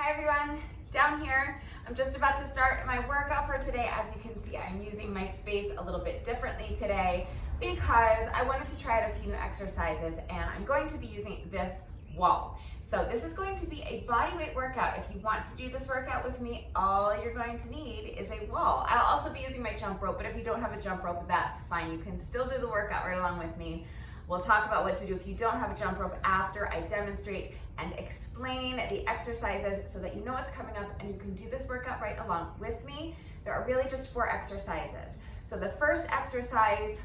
Hi everyone, down here, I'm just about to start my workout for today. As you can see, I'm using my space a little bit differently today because I wanted to try out a few new exercises and I'm going to be using this wall. So this is going to be a body weight workout. If you want to do this workout with me, all you're going to need is a wall. I'll also be using my jump rope, but if you don't have a jump rope, that's fine. You can still do the workout right along with me. We'll talk about what to do if you don't have a jump rope after I demonstrate and explain the exercises so that you know what's coming up and you can do this workout right along with me. There are really just 4 exercises. So the first exercise,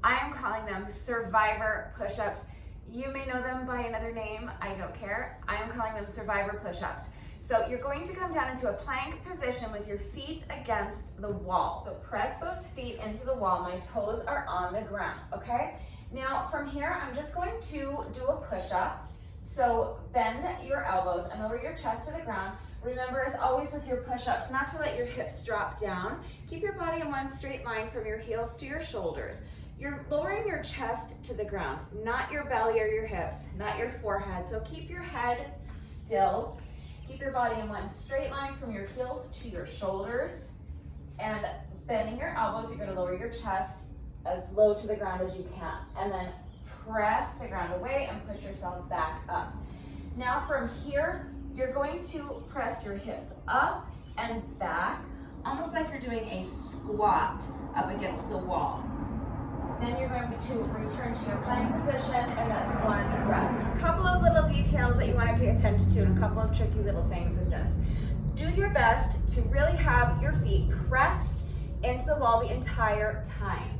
I am calling them survivor push-ups. You may know them by another name, I don't care. I am calling them survivor push-ups. So you're going to come down into a plank position with your feet against the wall. So press those feet into the wall. My toes are on the ground, okay? Now from here, I'm just going to do a push-up. So bend your elbows and lower your chest to the ground. Remember, as always with your push-ups, not to let your hips drop down. Keep your body in one straight line from your heels to your shoulders. You're lowering your chest to the ground, not your belly or your hips, not your forehead. So keep your head still. Keep your body in one straight line from your heels to your shoulders. And bending your elbows, you're gonna lower your chest as low to the ground as you can. And then press the ground away and push yourself back up. Now from here, you're going to press your hips up and back, almost like you're doing a squat up against the wall. Then you're going to return to your plank position, and that's 1 rep. A couple of little details that you want to pay attention to and a couple of tricky little things with this. Do your best to really have your feet pressed into the wall the entire time.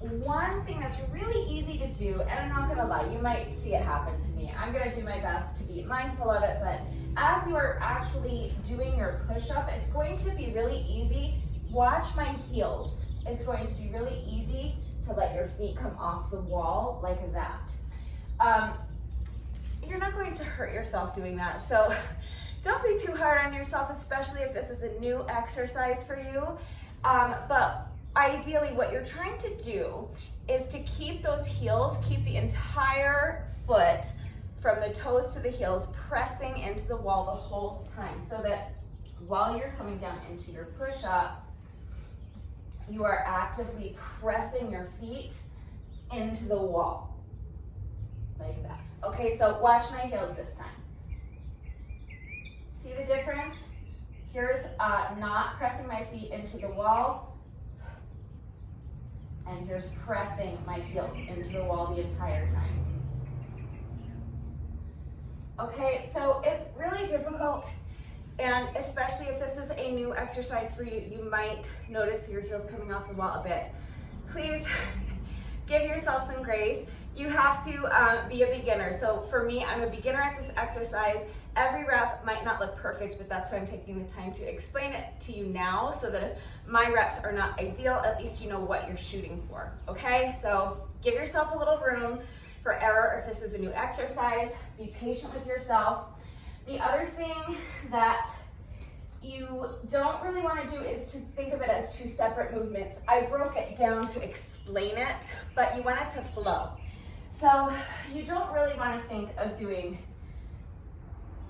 One thing that's really easy to do, and I'm not gonna lie, you might see it happen to me. I'm gonna do my best to be mindful of it, but as you are actually doing your push-up, it's going to be really easy. Watch my heels. It's going to be really easy to let your feet come off the wall like that. You're not going to hurt yourself doing that, so don't be too hard on yourself, especially if this is a new exercise for you. But ideally, what you're trying to do is to keep those heels, keep the entire foot from the toes to the heels pressing into the wall the whole time, so that while you're coming down into your push-up, you are actively pressing your feet into the wall, like that. Okay, so watch my heels this time. See the difference? Here's not pressing my feet into the wall, and here's pressing my heels into the wall the entire time. Okay, so it's really difficult, and especially if this is a new exercise for you, you might notice your heels coming off the wall a bit. Please give yourself some grace. You have to be a beginner. So for me, I'm a beginner at this exercise. Every rep might not look perfect, but that's why I'm taking the time to explain it to you now, so that if my reps are not ideal, at least you know what you're shooting for, okay? So give yourself a little room for error if this is a new exercise. Be patient with yourself. The other thing that you don't really want to do is to think of it as 2 separate movements. I broke it down to explain it, but you want it to flow. So you don't really want to think of doing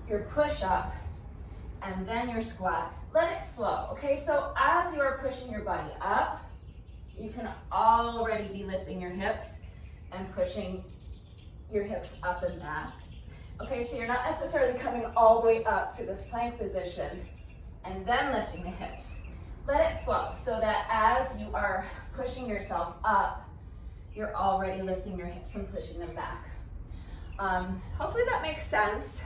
your push-up and then your squat. Let it flow, okay? So as you are pushing your body up, you can already be lifting your hips and pushing your hips up and back. Okay, so you're not necessarily coming all the way up to this plank position and then lifting the hips. Let it flow so that as you are pushing yourself up, you're already lifting your hips and pushing them back. Hopefully that makes sense.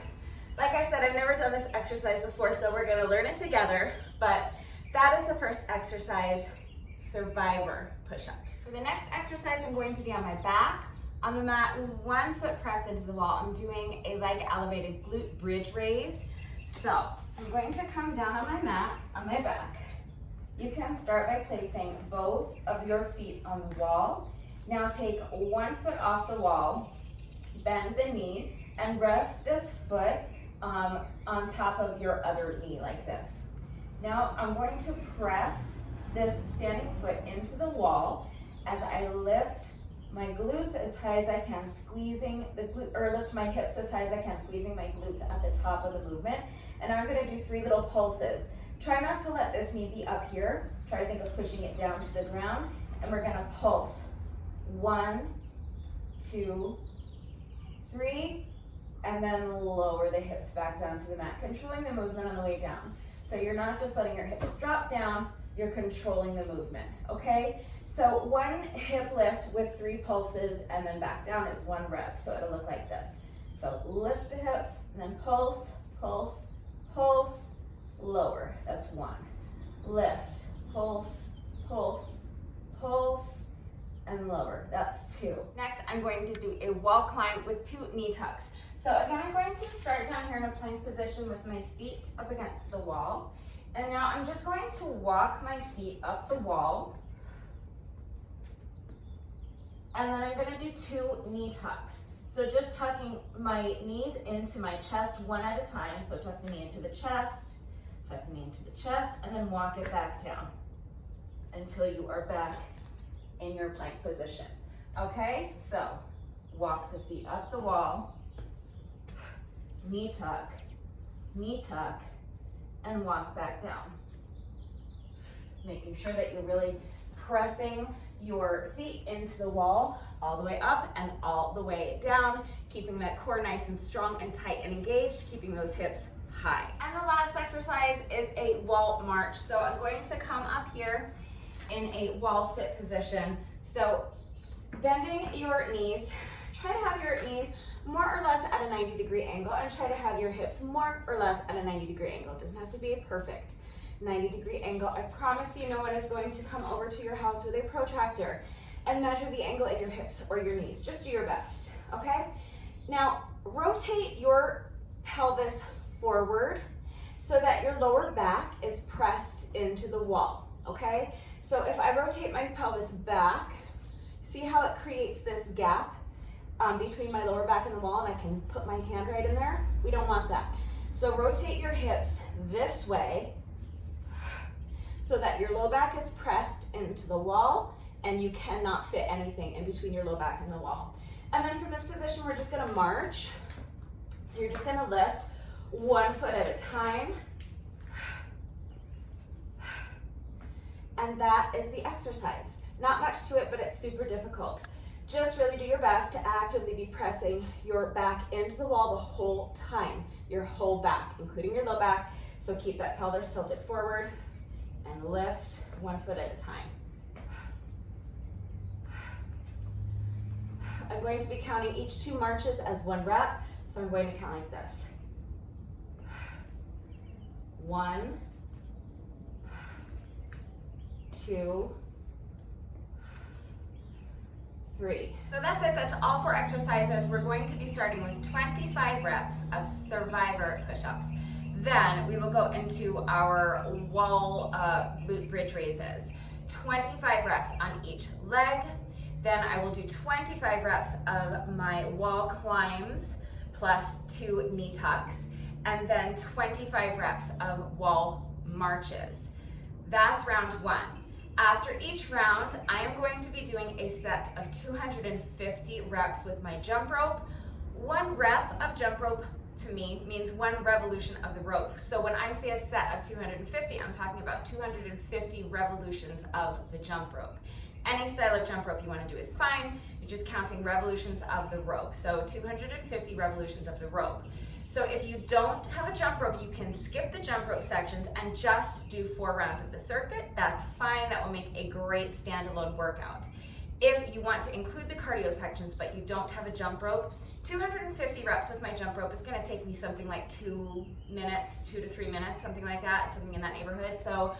Like I said, I've never done this exercise before, so we're gonna learn it together, but that is the first exercise, survivor push-ups. For the next exercise, I'm going to be on my back, on the mat with 1 foot pressed into the wall. I'm doing a leg elevated glute bridge raise. So I'm going to come down on my mat, on my back. You can start by placing both of your feet on the wall. Now take 1 foot off the wall, bend the knee, and rest this foot on top of your other knee like this. Now I'm going to press this standing foot into the wall as I lift my glutes as high as I can, squeezing the glute, or lift my hips as high as I can, squeezing my glutes at the top of the movement. And now I'm gonna do 3 little pulses. Try not to let this knee be up here. Try to think of pushing it down to the ground. And we're gonna pulse. 1, 2, 3, and then lower the hips back down to the mat, controlling the movement on the way down. So you're not just letting your hips drop down, you're controlling the movement, okay? So 1 hip lift with 3 pulses and then back down is 1 rep. So it'll look like this. So lift the hips and then pulse, pulse, pulse, lower. That's 1. Lift, pulse, pulse, pulse, and lower. That's 2. Next, I'm going to do a wall climb with 2 knee tucks. So again, I'm going to start down here in a plank position with my feet up against the wall. And now I'm just going to walk my feet up the wall. And then I'm gonna do 2 knee tucks. So just tucking my knees into my chest one at a time. So tuck the knee into the chest, tuck the knee into the chest, and then walk it back down until you are back in your plank position. Okay, so walk the feet up the wall, knee tuck, and walk back down. Making sure that you're really pressing your feet into the wall all the way up and all the way down, keeping that core nice and strong and tight and engaged, keeping those hips high. And the last exercise is a wall march. So I'm going to come up here in a wall sit position. So bending your knees, try to have your knees more or less at a 90-degree angle and try to have your hips more or less at a 90-degree angle. It doesn't have to be a perfect 90-degree angle. I promise you no one is going to come over to your house with a protractor and measure the angle in your hips or your knees. Just do your best, okay? Now, rotate your pelvis forward so that your lower back is pressed into the wall, okay? So if I rotate my pelvis back, see how it creates this gap between my lower back and the wall, and I can put my hand right in there? We don't want that. So rotate your hips this way so that your low back is pressed into the wall and you cannot fit anything in between your low back and the wall. And then from this position, we're just gonna march. So you're just gonna lift 1 foot at a time. And that is the exercise. Not much to it, but it's super difficult. Just really do your best to actively be pressing your back into the wall the whole time, your whole back, including your low back. So keep that pelvis tilted forward and lift 1 foot at a time. I'm going to be counting each 2 marches as 1 rep. So I'm going to count like this. 1, 2, 3. So that's it, that's all 4 exercises. We're going to be starting with 25 reps of survivor push-ups. Then we will go into our wall glute bridge raises. 25 reps on each leg. Then I will do 25 reps of my wall climbs plus 2 knee tucks. And then 25 reps of wall marches. That's round 1. After each round, I am going to be doing a set of 250 reps with my jump rope. 1 rep of jump rope to me means 1 revolution of the rope. So when I say a set of 250, I'm talking about 250 revolutions of the jump rope. Any style of jump rope you want to do is fine. You're just counting revolutions of the rope. So 250 revolutions of the rope. So if you don't have a jump rope, you can skip the jump rope sections and just do 4 rounds of the circuit. That's fine. That will make a great standalone workout. If you want to include the cardio sections, but you don't have a jump rope, 250 reps with my jump rope is going to take me something like 2 minutes, 2 to 3 minutes, something like that, something in that neighborhood. So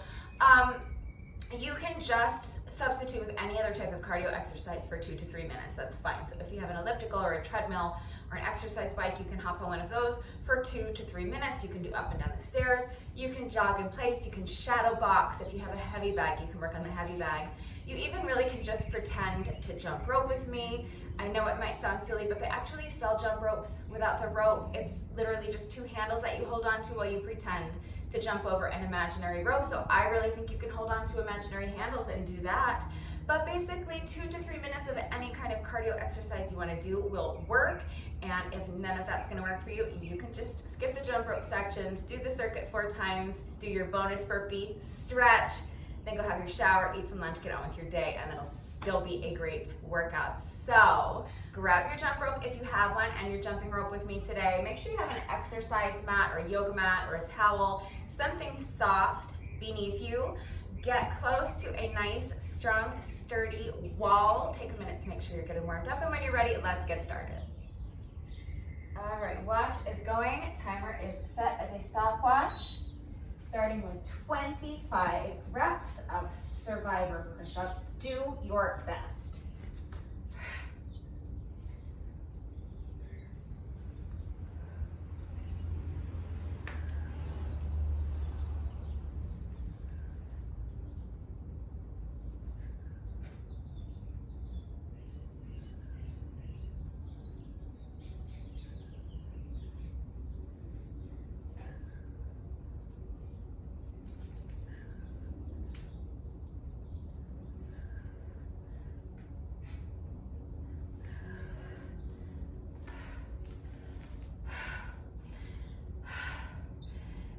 you can just substitute with any other type of cardio exercise for 2 to 3 minutes. That's fine. So if you have an elliptical or a treadmill or an exercise bike, you can hop on one of those for 2 to 3 minutes. You can do up and down the stairs. You can jog in place. You can shadow box. If you have a heavy bag, you can work on the heavy bag. You even really can just pretend to jump rope with me. I know it might sound silly, but they actually sell jump ropes without the rope. It's literally just 2 handles that you hold on to while you pretend to jump over an imaginary rope. So I really think you can hold on to imaginary handles and do that. But basically 2 to 3 minutes of any kind of cardio exercise you want to do will work. And if none of that's going to work for you, you can just skip the jump rope sections, do the circuit 4 times, do your bonus burpee, stretch, then go have your shower, eat some lunch, get on with your day, and it'll still be a great workout. So grab your jump rope if you have one and you're jumping rope with me today. Make sure you have an exercise mat or a yoga mat or a towel, something soft beneath you. Get close to a nice, strong, sturdy wall. Take a minute to make sure you're good and warmed up, and when you're ready, let's get started. All right, watch is going. Timer is set as a stopwatch. Starting with 25 reps of survivor push-ups. Do your best.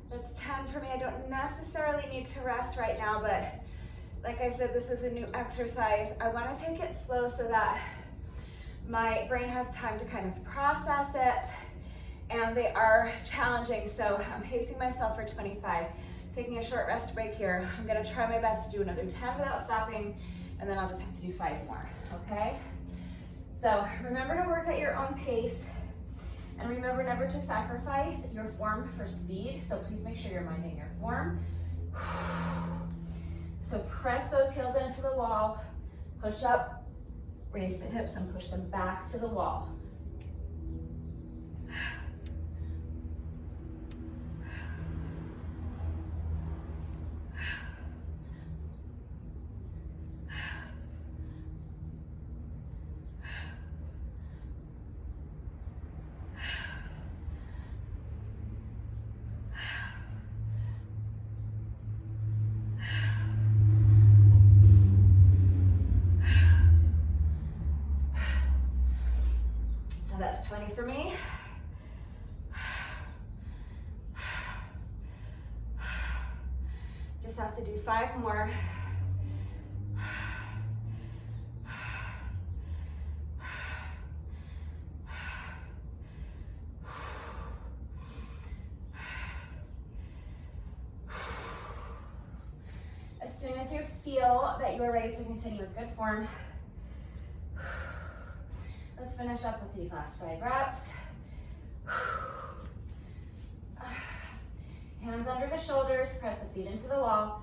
That's 10 for me. I don't necessarily need to rest right now, but like I said, this is a new exercise. I want to take it slow so that my brain has time to kind of process it, and they are challenging, so I'm pacing myself for 25. Taking a short rest break here. I'm going to try my best to do another 10 without stopping, and then I'll just have to do 5 more, okay? So remember to work at your own pace. And remember never to sacrifice your form for speed, so please make sure you're minding your form. So press those heels into the wall, push up, raise the hips, and push them back to the wall. So that's 20 for me. Just have to do 5 more. As soon as you feel that you are ready to continue with good form, let's finish up with these last 5 reps. Hands under the shoulders, press the feet into the wall.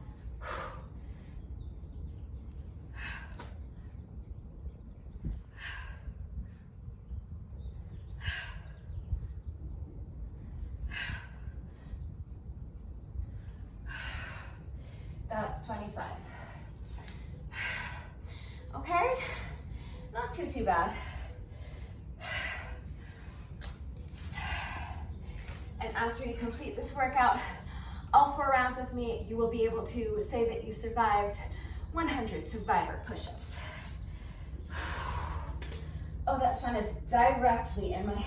That's 25. Okay, not too bad. And after you complete this workout, all 4 rounds with me, you will be able to say that you survived 100 survivor push-ups. Oh, that sun is directly in my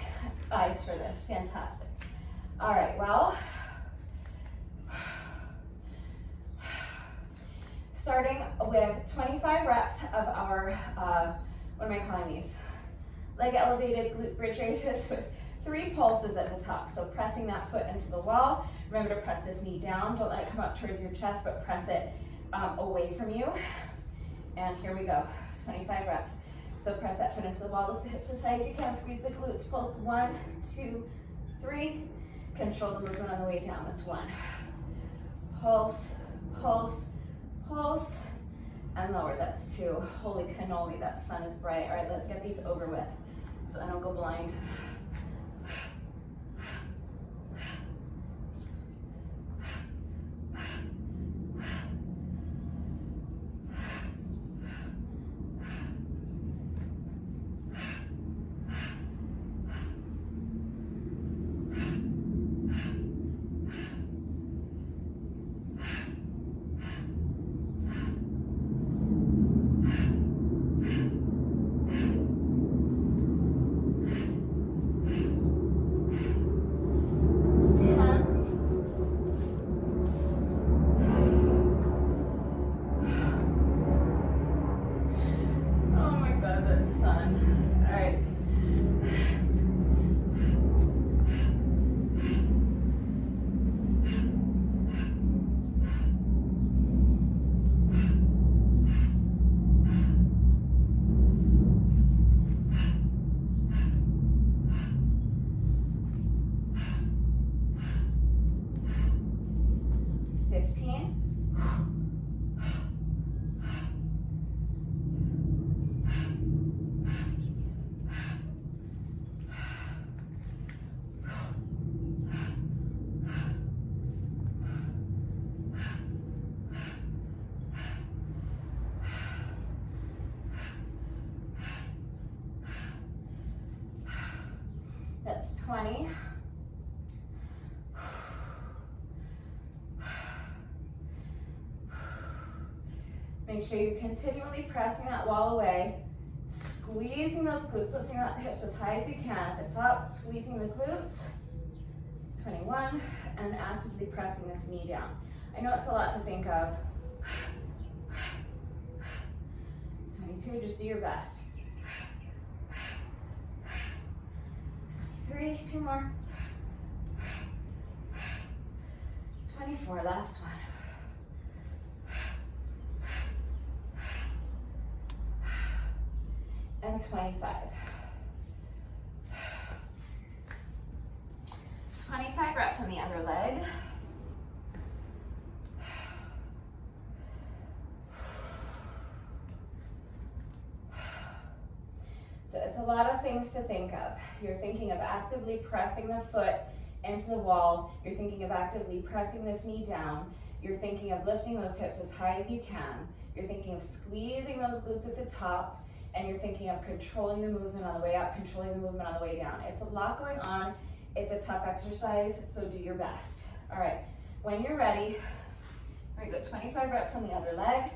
eyes for this. Fantastic. All right, well, starting with 25 reps of our, what am I calling these? Leg elevated glute bridge raises with 3 pulses at the top. So pressing that foot into the wall. Remember to press this knee down. Don't let it come up towards your chest, but press it away from you. And here we go, 25 reps. So press that foot into the wall, lift the hips as high as you can, squeeze the glutes, pulse 1, 2, 3. Control the movement on the way down, that's 1. Pulse, pulse, pulse, and lower, that's 2. Holy cannoli, that sun is bright. All right, let's get these over with so I don't go blind. 15. That's 20. Make sure you're continually pressing that wall away, squeezing those glutes, lifting out the hips as high as you can at the top, squeezing the glutes. 21, and actively pressing this knee down. I know it's a lot to think of. 22, just do your best. 23, 2 more. 24, last one. And 25. 25 reps on the other leg. So it's a lot of things to think of. You're thinking of actively pressing the foot into the wall. You're thinking of actively pressing this knee down. You're thinking of lifting those hips as high as you can. You're thinking of squeezing those glutes at the top. And you're thinking of controlling the movement on the way up, controlling the movement on the way down. It's a lot going on. It's a tough exercise, so do your best. All right, when you're ready, very good, 25 reps on the other leg.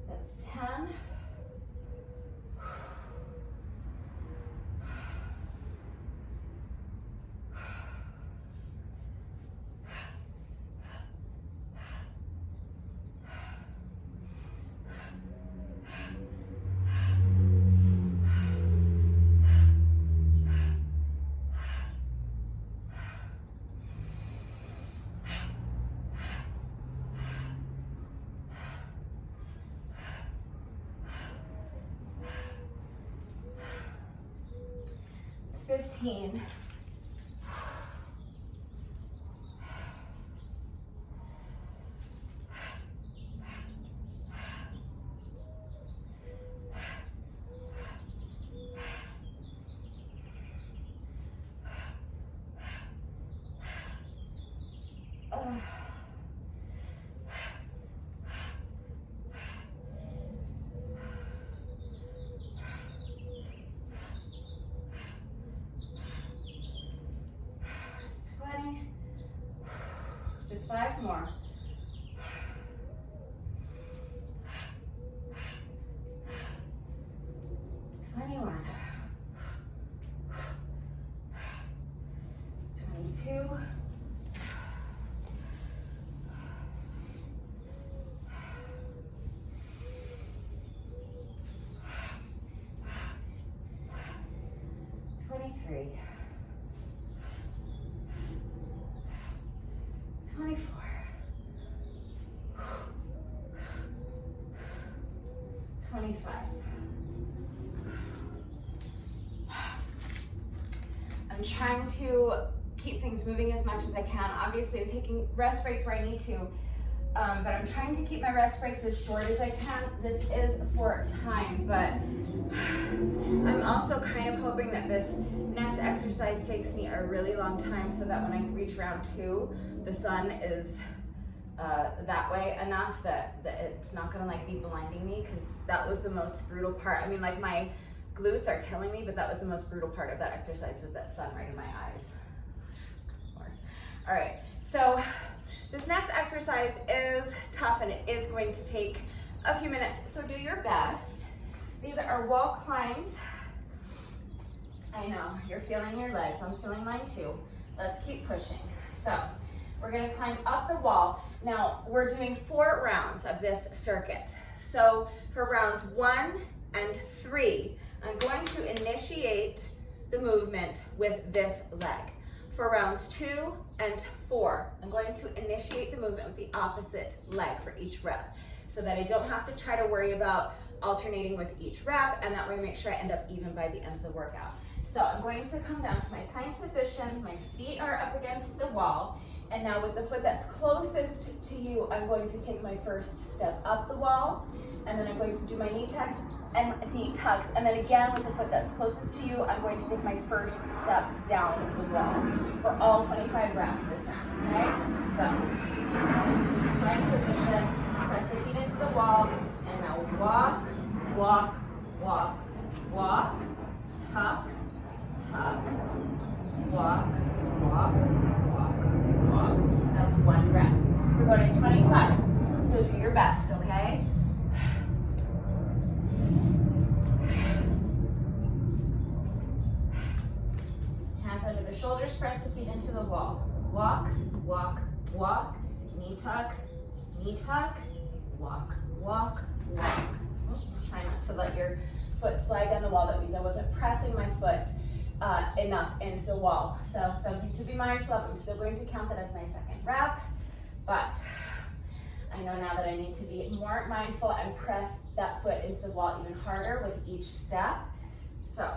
That's 10. It's 15. Just 5 more. $21. 22. 23. 24. 25. I'm trying to keep things moving as much as I can. Obviously, I'm taking rest breaks where I need to, but I'm trying to keep my rest breaks as short as I can. This is for time, but I'm also kind of hoping that this next exercise takes me a really long time so that when I reach round 2, the sun is that way enough that it's not gonna like be blinding me, because that was the most brutal part. I mean, like, my glutes are killing me, but that was the most brutal part of that exercise, was that sun right in my eyes. All right, so This next exercise is tough and it is going to take a few minutes, so do your best. These are wall climbs. I know, you're feeling your legs, I'm feeling mine too. Let's keep pushing. So, we're gonna climb up the wall. Now, we're doing 4 rounds of this circuit. So, for rounds 1 and 3, I'm going to initiate the movement with this leg. For rounds 2 and 4, I'm going to initiate the movement with the opposite leg for each rep, so that I don't have to try to worry about alternating with each rep, and that way make sure I end up even by the end of the workout. So I'm going to come down to my plank position, my feet are up against the wall, and now with the foot that's closest to you, I'm going to take my first step up the wall, and then I'm going to do my knee tucks, and then again with the foot that's closest to you, I'm going to take my first step down the wall for all 25 reps this time, okay? So, plank position, press the feet into the wall, and now walk, walk, walk, walk, tuck, tuck, walk, walk, walk, walk. That's 1 rep. We're going to 25, so do your best, okay? Hands under the shoulders, press the feet into the wall. Walk, walk, walk, knee tuck, walk, walk, walk. Oops, try not to let your foot slide down the wall. That means I wasn't pressing my foot enough into the wall. So something to be mindful of. I'm still going to count that as my 2nd rep, but I know now that I need to be more mindful and press that foot into the wall even harder with each step. So,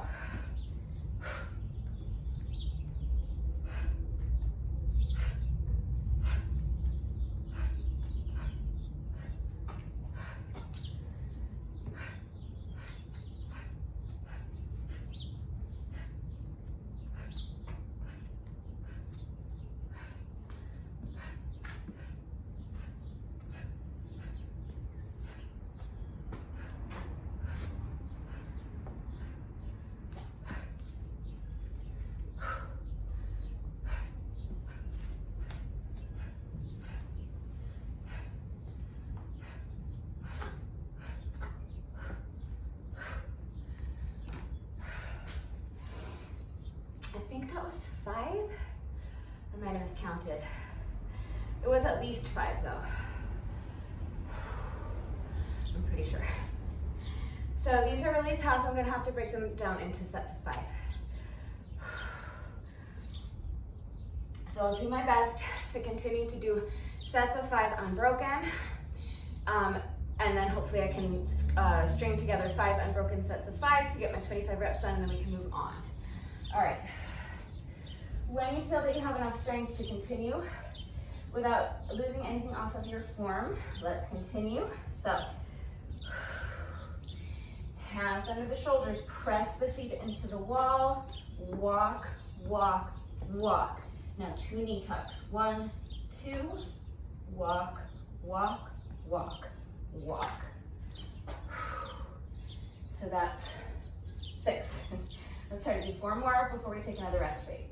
I think that was 5. I might have miscounted. It was at least 5 though. I'm pretty sure. So these are really tough. I'm gonna have to break them down into sets of 5. So I'll do my best to continue to do sets of 5 unbroken. And then hopefully I can string together 5 unbroken sets of 5 to get my 25 reps done, and then we can move on. All right, when you feel that you have enough strength to continue without losing anything off of your form, let's continue. So, hands under the shoulders, press the feet into the wall, walk, walk, walk. Now 2 knee tucks, 1, 2, walk, walk, walk, walk. So that's 6. Let's try to do 4 more before we take another rest break.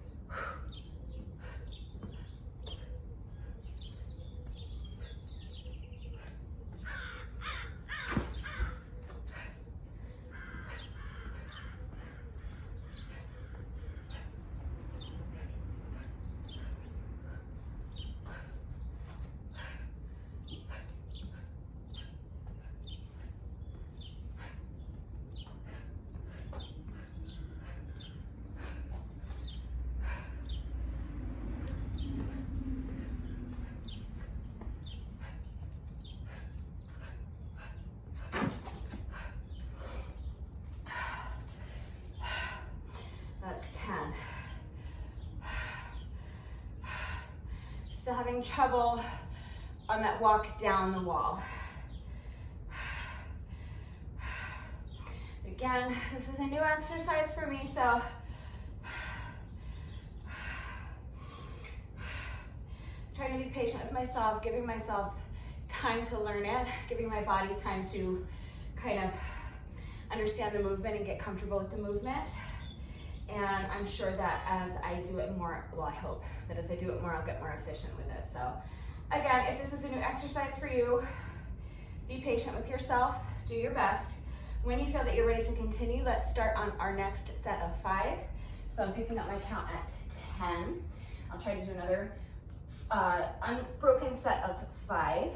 That's 10. Still having trouble on that walk down the wall. Again, this is a new exercise for me, so trying to be patient with myself, giving myself time to learn it, giving my body time to kind of understand the movement and get comfortable with the movement. And I'm sure that as I do it more, well, I hope that as I do it more, I'll get more efficient with it. So Again, if this is a new exercise for you, be patient with yourself, do your best. When you feel that you're ready to continue, let's start on our next set of 5. So I'm picking up my count at 10. I'll try to do another unbroken set of 5.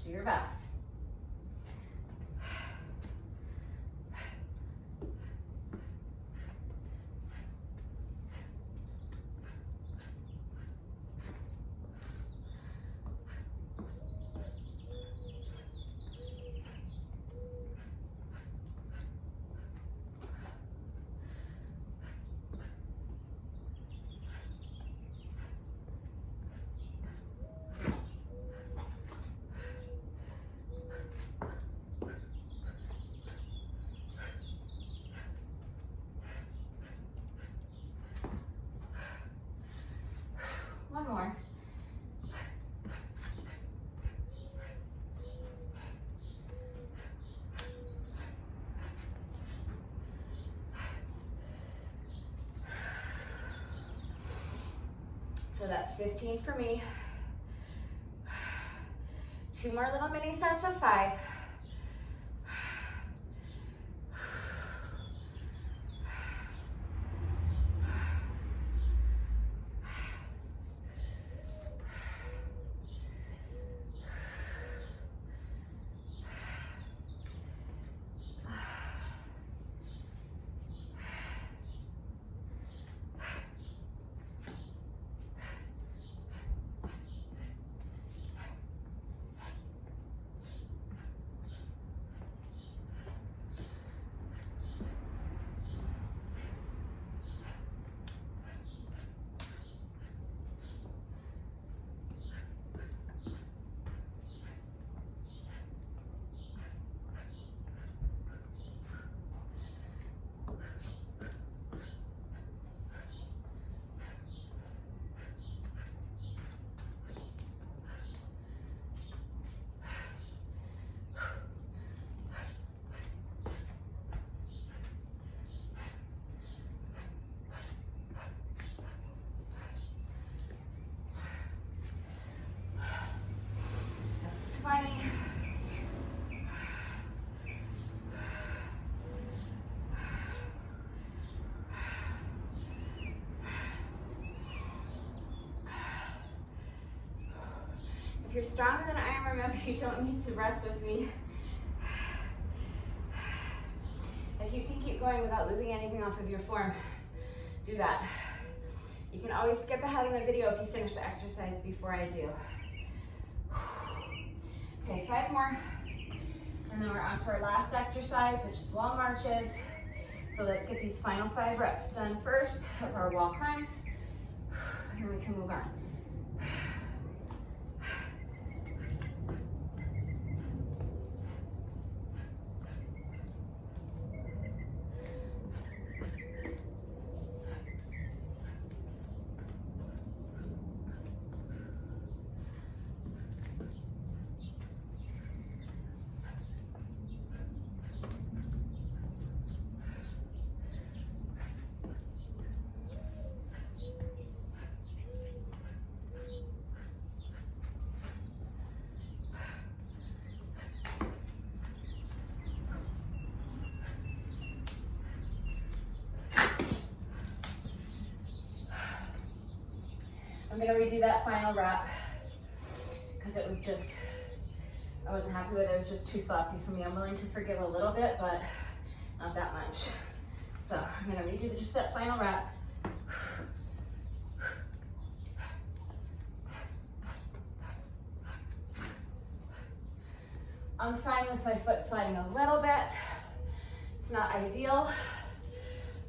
Do your best. One more. So that's 15 for me. 2 more little mini sets of 5. If you're stronger than I am, remember you don't need to rest with me. If you can keep going without losing anything off of your form, do that. You can always skip ahead in the video if you finish the exercise before I do. Okay, 5 more. And then we're on to our last exercise, which is wall marches. So let's get these final 5 reps done first of our wall climbs, and we can move on. I'm gonna redo that final rep because it was just, I wasn't happy with it. It was just too sloppy for me. I'm willing to forgive a little bit, but not that much. So I'm gonna redo just that final rep. I'm fine with my foot sliding a little bit. It's not ideal,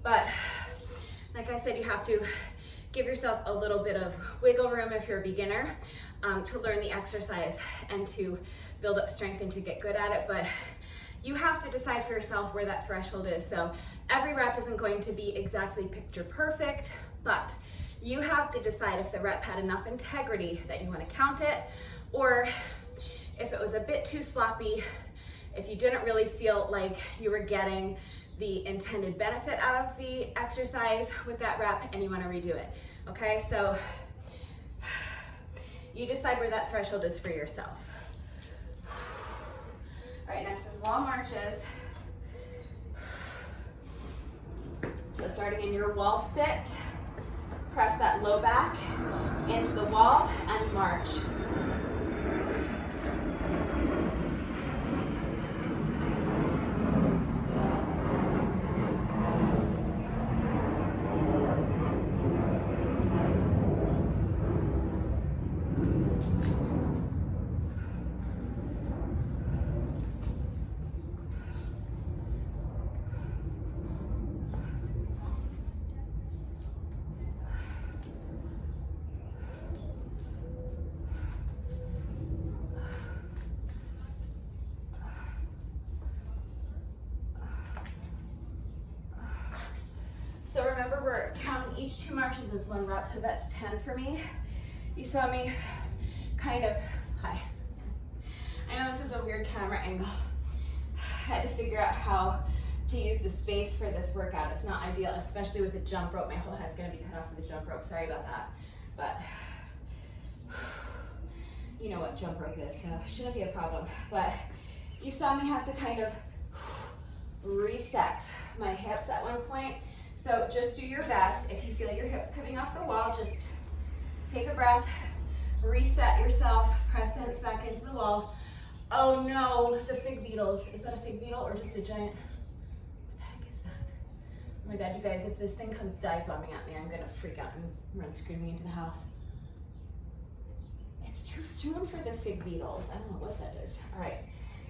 but like I said, you have to give yourself a little bit of wiggle room if you're a beginner to learn the exercise and to build up strength and to get good at it. But you have to decide for yourself where that threshold is. So every rep isn't going to be exactly picture perfect, but you have to decide if the rep had enough integrity that you want to count it, or if it was a bit too sloppy, if you didn't really feel like you were getting the intended benefit out of the exercise with that rep and you want to redo it. Okay, so You decide where that threshold is for yourself. All right, next is wall marches. So starting in your wall sit, press that low back into the wall and march. So remember, we're counting each 2 marches as 1 rep, so that's 10 for me. You saw me kind of, hi. I know this is a weird camera angle. I had to figure out how to use the space for this workout. It's not ideal, especially with the jump rope. My whole head's gonna be cut off with the jump rope. Sorry about that. But you know what jump rope is, so it shouldn't be a problem. But you saw me have to kind of reset my hips at one point. So just do your best. If you feel your hips coming off the wall, just take a breath, reset yourself, press the hips back into the wall. Oh no, the fig beetles. Is that a fig beetle or just a giant? What the heck is that? Oh my God, you guys, if this thing comes dive bombing at me, I'm gonna freak out and run screaming into the house. It's too soon for the fig beetles. I don't know what that is. All right,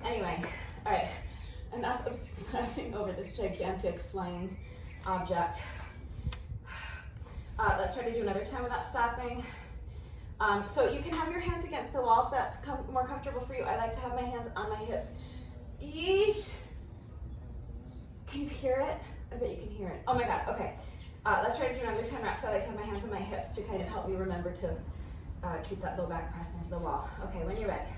anyway, all right. Enough obsessing over this gigantic flying object. Let's try to do another time without stopping. So you can have your hands against the wall if that's more comfortable for you. I like to have my hands on my hips. Yeesh. Can you hear it? I bet you can hear it. Oh my God, okay. Let's try to do another 10 reps. I like to have my hands on my hips to kind of help me remember to keep that low back pressed into the wall. Okay, when you're ready.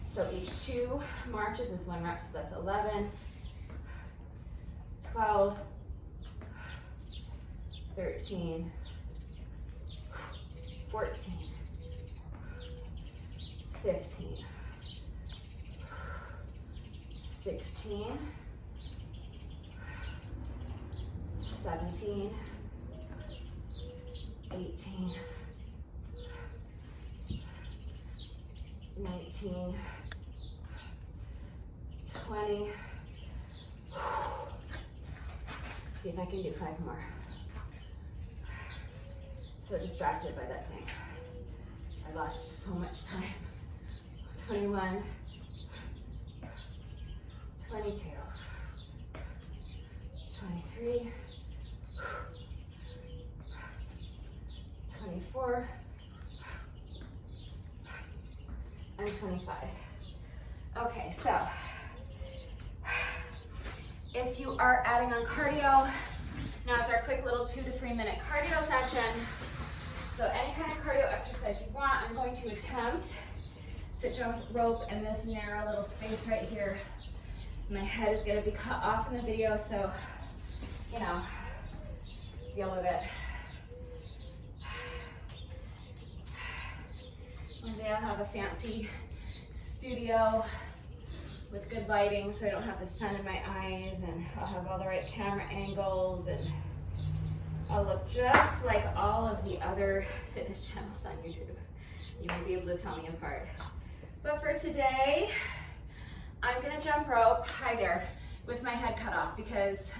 So each 2 marches is 1 rep, so that's 11, 12, 13, 14, 15, 16, 17, 18, 19, 20. See if I can do 5 more. So distracted by that thing. I lost so much time. 21, 22, 23, 24, and 25. Okay, so if you are adding on cardio, now it's our quick little 2 to 3 minute cardio session. So any kind of cardio exercise you want. I'm going to attempt to jump rope in this narrow little space right here. My head is gonna be cut off in the video, so, you know, deal with it. One day I'll have a fancy studio with good lighting so I don't have the sun in my eyes, and I'll have all the right camera angles, and I'll look just like all of the other fitness channels on YouTube. You won't be able to tell me apart. But for today, I'm gonna jump rope, hi there, with my head cut off because,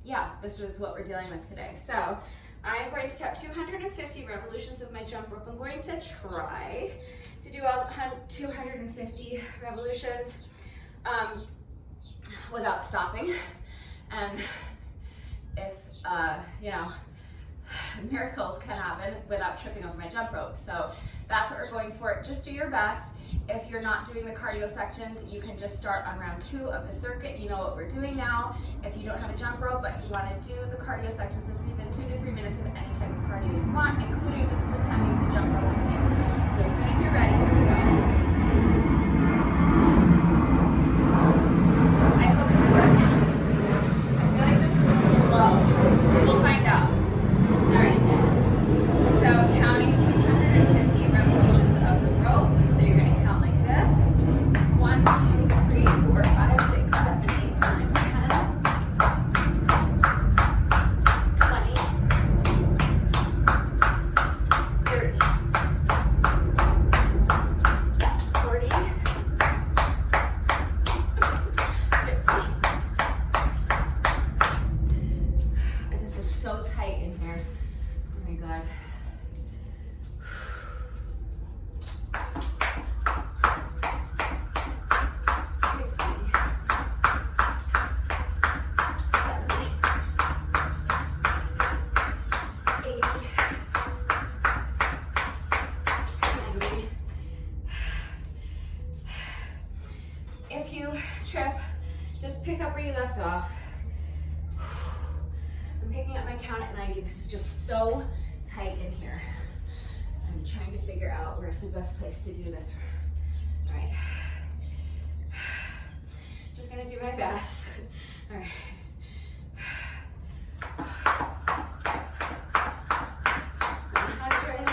yeah, this is what we're dealing with today. So I'm going to count 250 revolutions with my jump rope. I'm going to try to do all 250 revolutions without stopping. And if, you know, miracles can happen without tripping over my jump rope. So that's what we're going for. Just do your best. If you're not doing the cardio sections, you can just start on round 2 of the circuit. You know what we're doing now. If you don't have a jump rope, but you want to do the cardio sections with me, then 2 to 3 minutes of any type of cardio you want, including just pretending to jump rope with me. So as soon as you're ready, here we go. I hope this works. I feel like this is a little low. We'll find out. All right. So counting 250 revolutions of off. I'm picking up my count at 90. This is just so tight in here. I'm trying to figure out where's the best place to do this. All right. Just gonna do my best. All right. 100,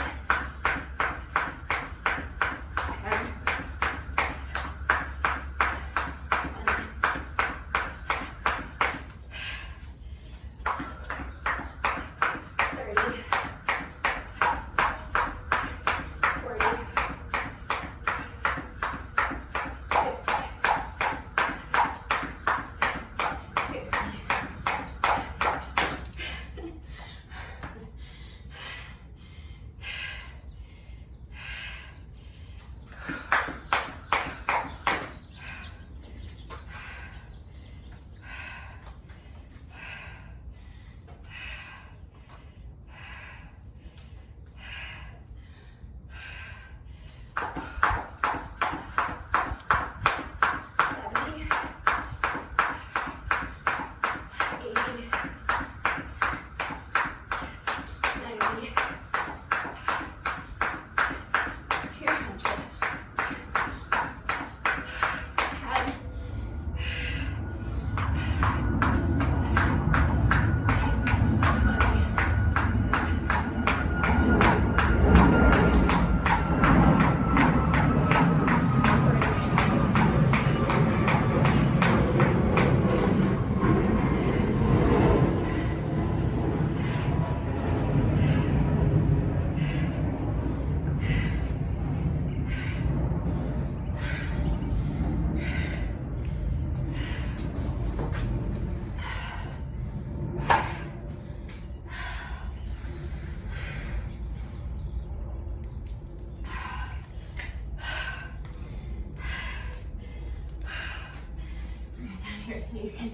10, here so you can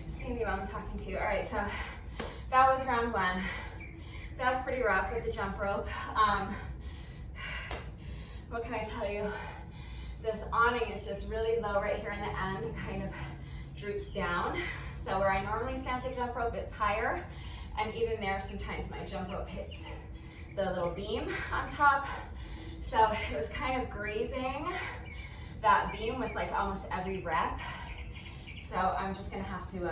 see me while I'm talking to you. All right, so that was round one. That was pretty rough with the jump rope. What can I tell you? This awning is just really low right here in the end. It kind of droops down. So where I normally stand to jump rope, it's higher. And even there, sometimes my jump rope hits the little beam on top. So it was kind of grazing that beam with like almost every rep. So I'm just gonna have to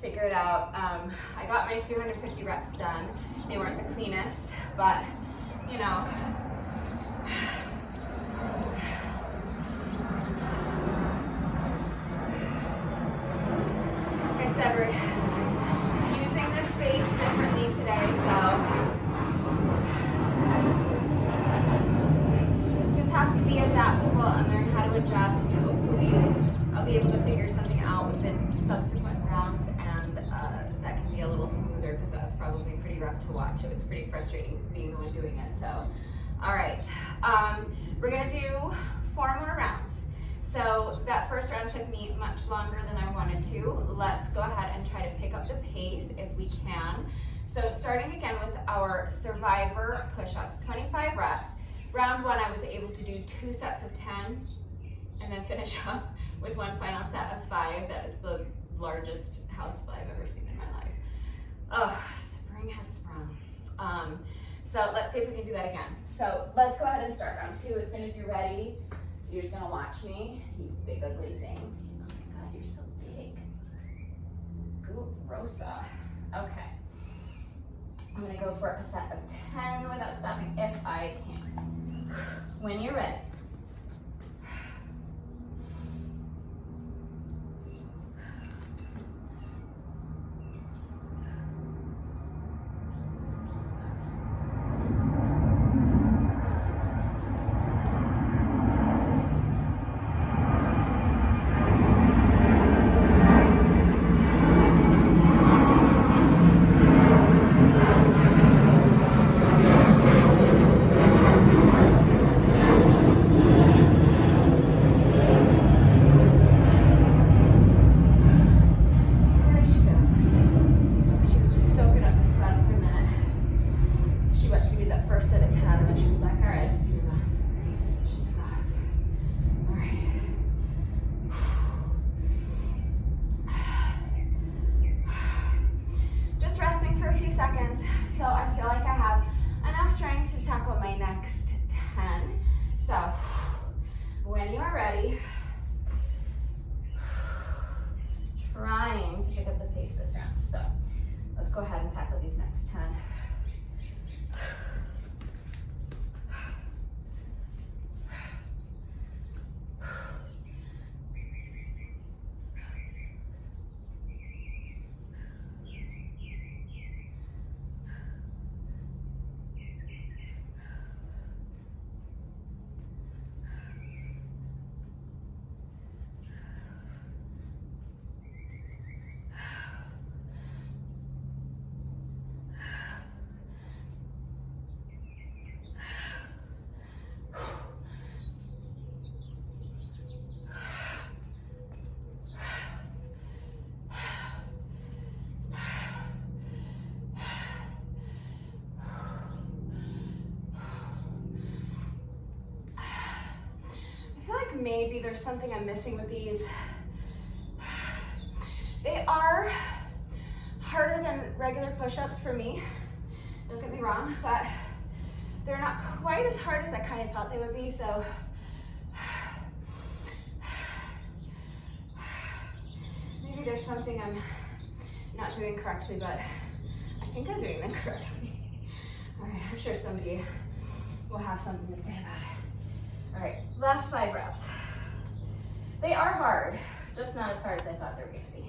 figure it out. I got my 250 reps done. They weren't the cleanest, but you know, like I said, we're using this space differently today, so just have to be adaptable and learn how to adjust. Hopefully, I'll be able to figure something out within subsequent rounds, and that can be a little smoother because that was probably pretty rough to watch. It was pretty frustrating being the one doing it. So, all right, we're gonna do 4 more rounds. So that first round took me much longer than I wanted to. Let's go ahead and try to pick up the pace if we can. So starting again with our survivor push-ups, 25 reps. Round 1, I was able to do 2 sets of 10 and then finish up with one final set of 5. That is the largest house fly I've ever seen in my life. Oh, spring has sprung. So let's see if we can do that again. So let's go ahead and start round 2. As soon as you're ready, you're just gonna watch me, you big ugly thing. Oh my God, you're so big. Grossa. Okay. I'm gonna go for a set of 10 without stopping if I can. When you're ready. until I feel like I have enough strength to tackle my next 10. So when you are ready, trying to pick up the pace this round. So let's go ahead and tackle these next 10. Maybe there's something I'm missing with these. They are harder than regular push-ups for me, don't get me wrong, but they're not quite as hard as I kind of thought they would be, so maybe there's something I'm not doing correctly, but I think I'm doing them correctly. All right, I'm sure somebody will have something to say about it. All right, last 5 reps. They are hard, just not as hard as I thought they were gonna be.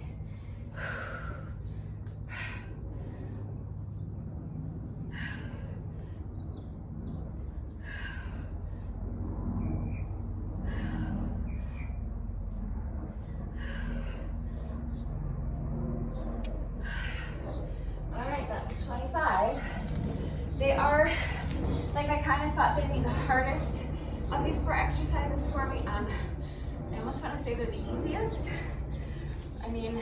All right, that's 25. They are, like I kind of thought they'd be the hardest of these 4 exercises for me. I almost want to say they're the easiest. I mean,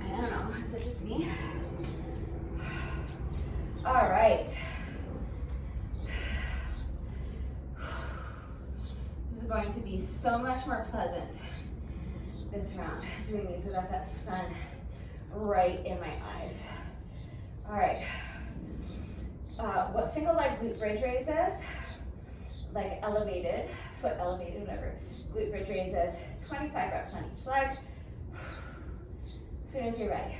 I don't know, is it just me? All right. This is going to be so much more pleasant this round, doing these without that sun right in my eyes. All right. What single leg glute bridge raises, like elevated, foot elevated, whatever, glute bridge raises, 25 reps on each leg, as soon as you're ready.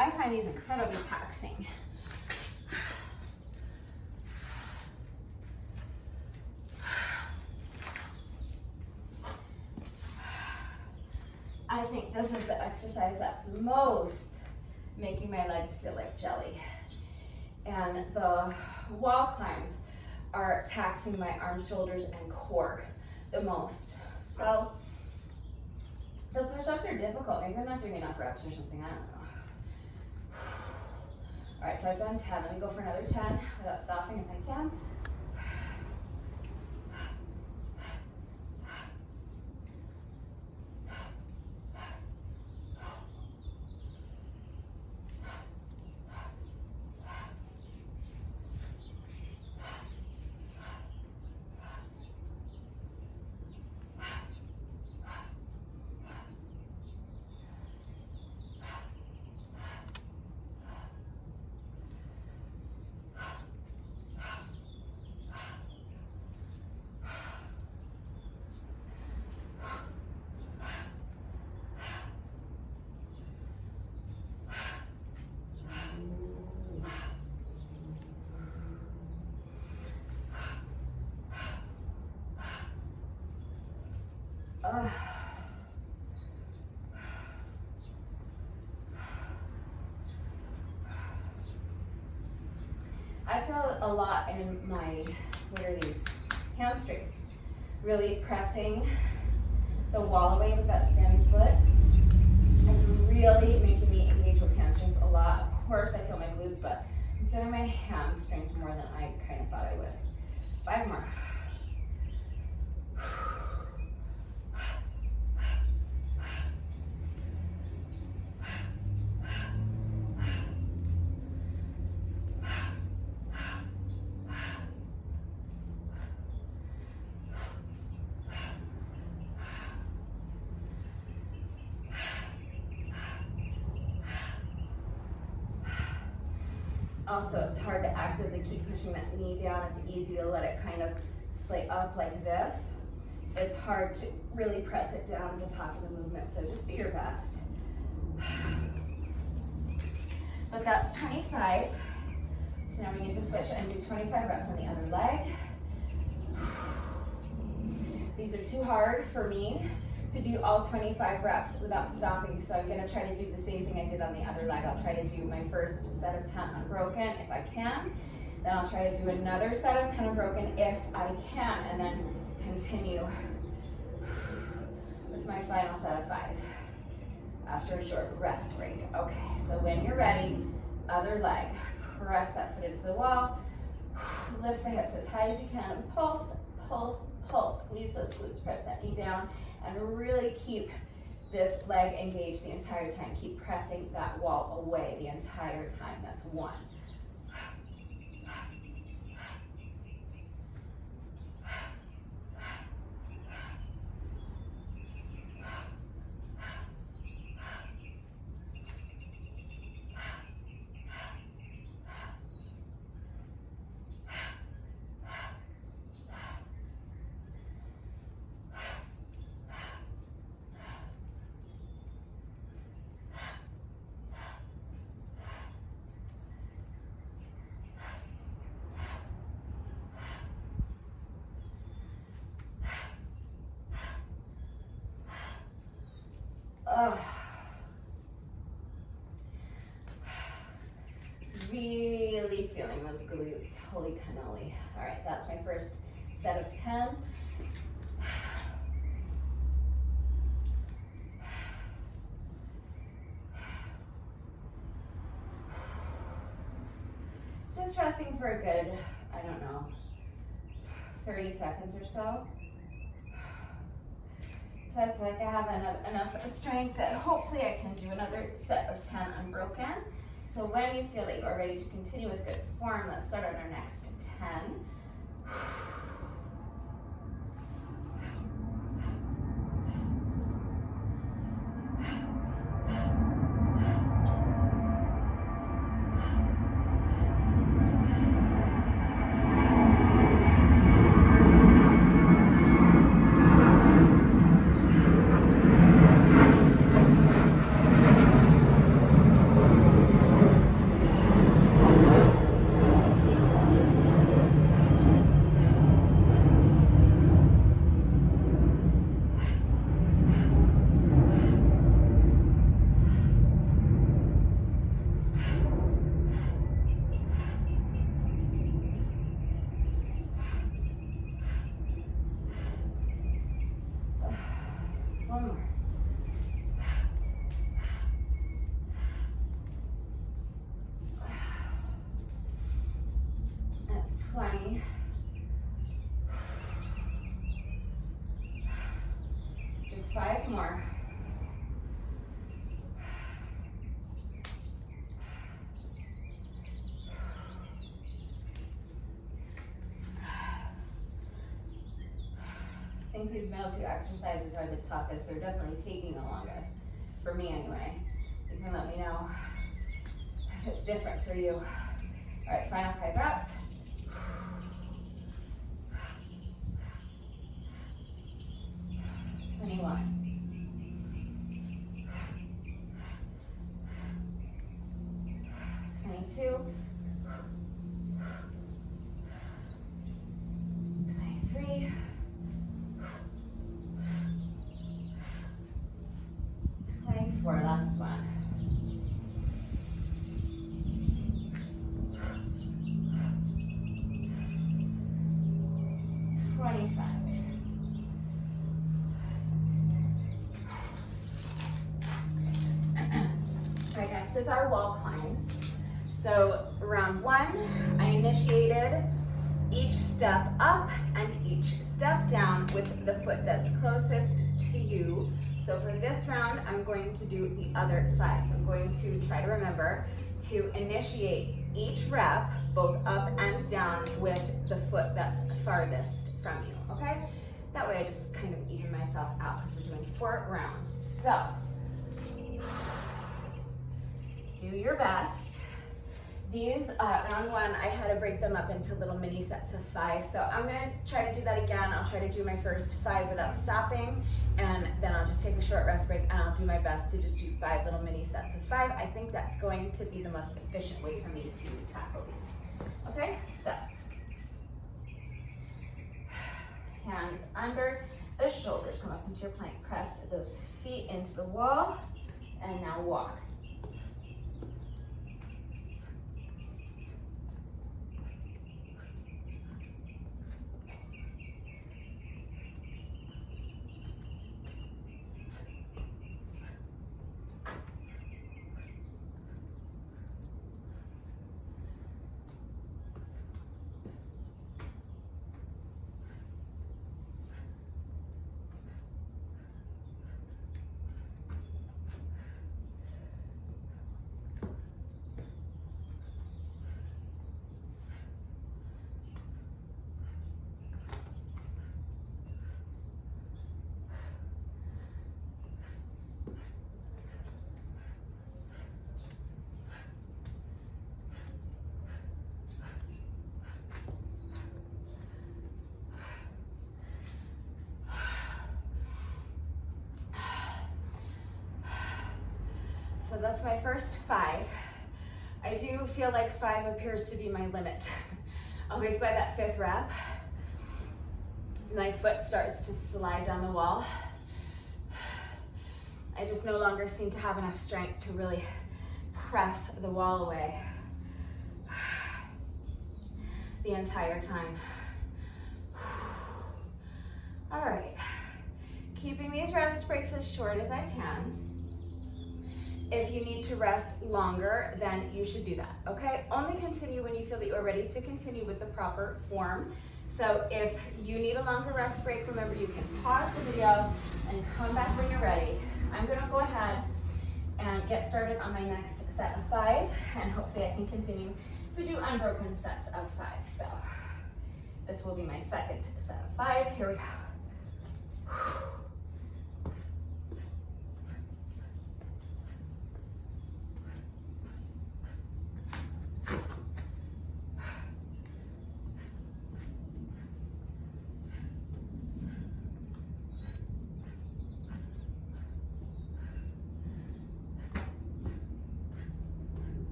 I find these incredibly taxing. I think this is the exercise that's most making my legs feel like jelly. And the wall climbs are taxing my arms, shoulders, and core the most. So the push-ups are difficult. Maybe I'm not doing enough reps or something, I don't know. All right, so I've done 10. Let me go for another 10 without stopping if I can. I feel a lot in my, what are these, hamstrings, really pressing the wall away with that standing foot. It's really making me engage those hamstrings a lot. Of course, I feel my glutes, but I'm feeling my hamstrings more than I kind of thought I would. 5 more. Also, it's hard to actively keep pushing that knee down. It's easy to let it kind of splay up like this. It's hard to really press it down at the top of the movement, so just do your best. But that's 25. So now we need to switch and do 25 reps on the other leg. These are too hard for me to do all 25 reps without stopping, so I'm gonna try to do the same thing I did on the other leg. I'll try to do my first set of 10 unbroken if I can, then I'll try to do another set of 10 unbroken if I can, and then continue with my final set of 5 after a short rest break. Okay, so when you're ready, other leg, press that foot into the wall, lift the hips as high as you can, and pulse, pulse, pulse, squeeze those glutes, press that knee down, and really keep this leg engaged the entire time. Keep pressing that wall away the entire time. That's 1. Really feeling those glutes. Holy cannoli. All right, that's my first set of 10. Just resting for a good, I don't know, 30 seconds or so. So I feel like I have enough strength that hopefully I can do another set of 10 unbroken. So when you feel like you're ready to continue with good form, let's start on our next 10. One more. That's 20. Just 5 more. I think these middle 2 exercises are the toughest. They're definitely taking the longest, for me anyway. You can let me know if it's different for you. All right, final 5 reps. 21. 22. 23. 24, last one. next is our wall climbs. So round one, I initiated each step up and each step down with the foot that's closest to you. So for this round, I'm going to do the other side. So I'm going to try to remember to initiate each rep, both up and down, with the foot that's farthest from you, okay? That way I just kind of even myself out because we're doing 4 rounds. So, do your best. These, round one, I had to break them up into little mini sets of 5. So I'm gonna try to do that again. I'll try to do my first 5 without stopping, and then I'll just take a short rest break, and I'll do my best to just do 5 little mini sets of 5. I think that's going to be the most efficient way for me to tackle these. Okay, so hands under the shoulders, come up into your plank, press those feet into the wall, and now walk. So that's my first 5. I do feel like 5 appears to be my limit. Always by that 5th rep, my foot starts to slide down the wall. I just no longer seem to have enough strength to really press the wall away the entire time. All right, keeping these rest breaks as short as I can. If you need to rest longer, then you should do that, okay? Only continue when you feel that you are ready to continue with the proper form. So if you need a longer rest break, remember you can pause the video and come back when you're ready. I'm gonna go ahead and get started on my next set of 5, and hopefully I can continue to do unbroken sets of 5. So this will be my second set of 5. Here we go.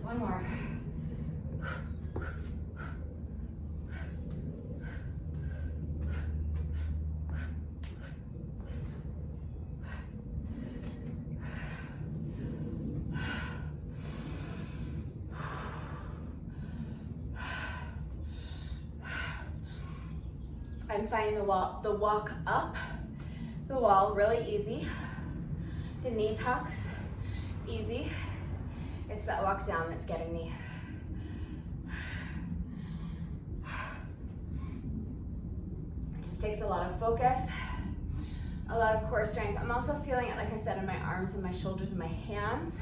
One more. I'm finding the walk up the wall really easy. The knee tucks, easy. It's that walk down that's getting me. It just takes a lot of focus, a lot of core strength. I'm also feeling it, like I said, in my arms and my shoulders and my hands.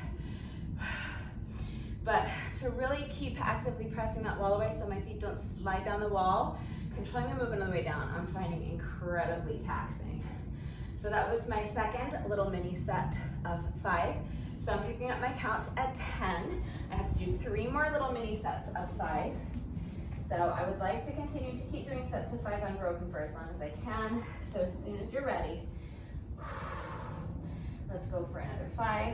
But to really keep actively pressing that wall away so my feet don't slide down the wall, controlling the movement on the way down, I'm finding incredibly taxing. So that was my second little mini set of 5. So I'm picking up my count at 10. I have to do 3 more little mini sets of 5. So I would like to continue to keep doing sets of 5 unbroken for as long as I can. So as soon as you're ready, let's go for another 5.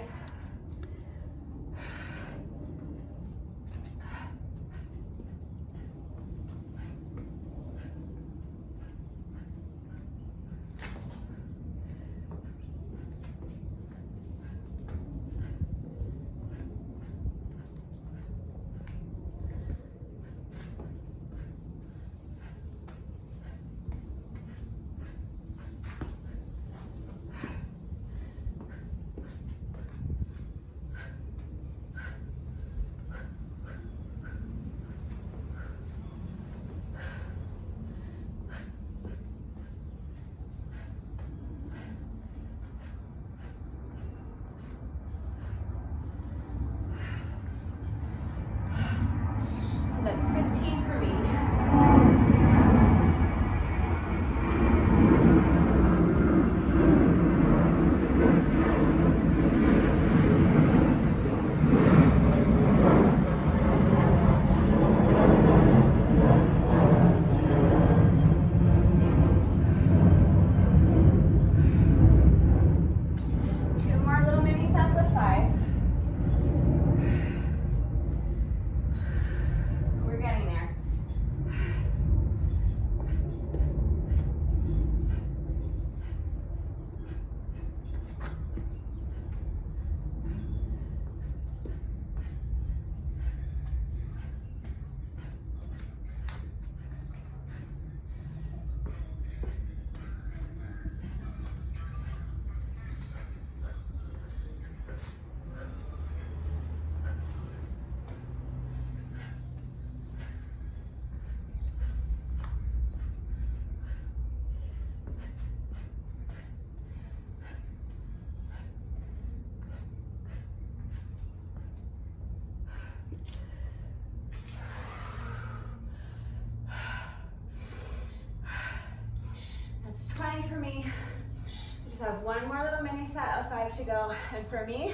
have one more little mini set of 5 to go. And for me,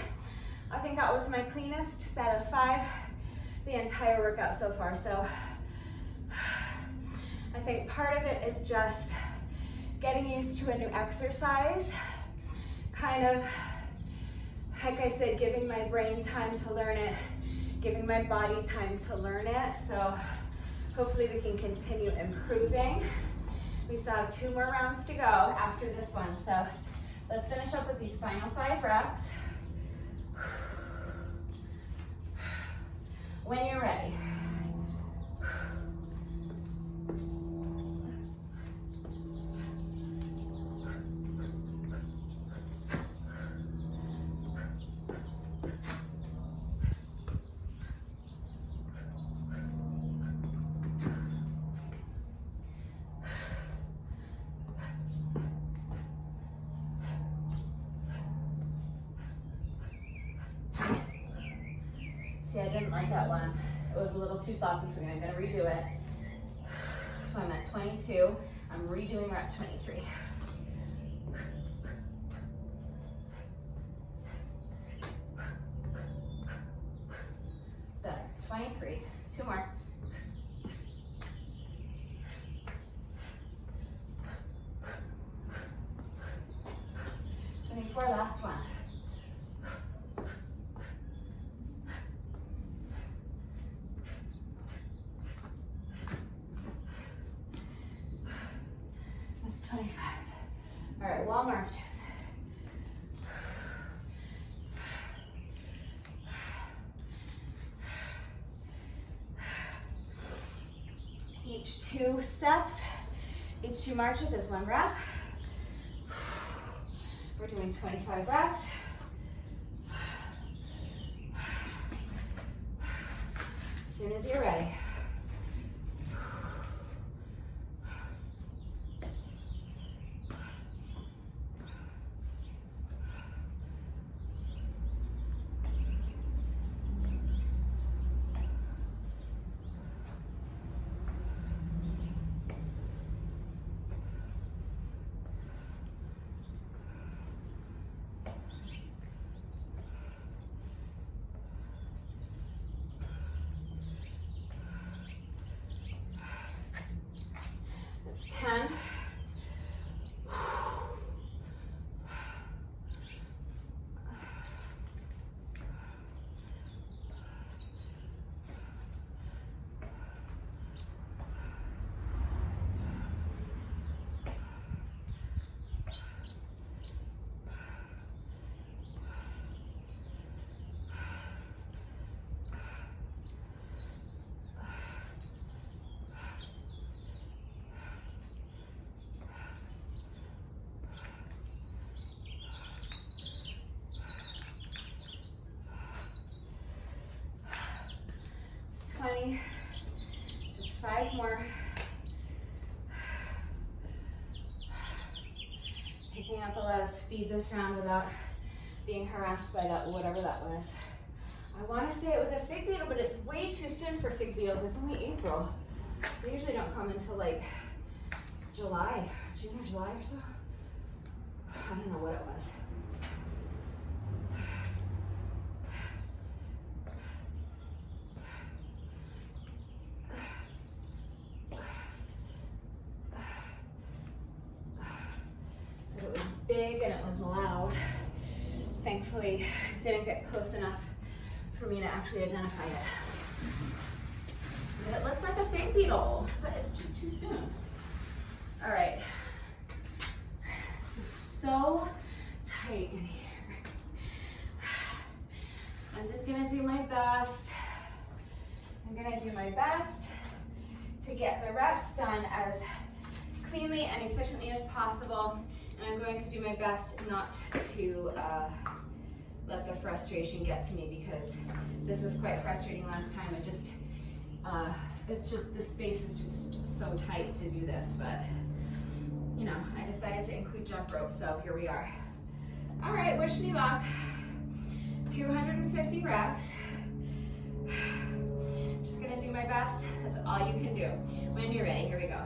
I think that was my cleanest set of 5 the entire workout so far. So I think part of it is just getting used to a new exercise, kind of, like I said, giving my brain time to learn it, giving my body time to learn it. So hopefully we can continue improving. We still have 2 more rounds to go after this one. So let's finish up with these final 5 reps. When you're ready. See, I didn't like that one. It was a little too sloppy for me. I'm gonna redo it. So I'm at 22. I'm redoing rep 23. Better. 23. 2 more. 24. Last one. That's 25. All right, wall marches. Each 2 steps, each 2 marches is 1 rep. We're doing 25 reps. As soon as you're ready. That's 10. It's 20. Just 5 more. Picking up a lot of speed this round without being harassed by that, whatever that was. I want to say it was a fig beetle, but it's way too soon for fig beetles. It's only April. They usually don't come until like July, June or July or so. I don't know what it was. But it was big and it was loud. Thankfully, it didn't get close enough for me to actually identify it. But it looks like a fig beetle, but it's just too soon. All right. This is so tight in here. I'm just gonna do my best. I'm gonna do my best to get the reps done as cleanly and efficiently as possible. And I'm going to do my best not to let the frustration get to me, because this was quite frustrating last time. It's just, the space is just so tight to do this, but you know, I decided to include jump rope, so here we are. All right, wish me luck. 250 reps. Just gonna do my best. That's all you can do. When you're ready, here we go.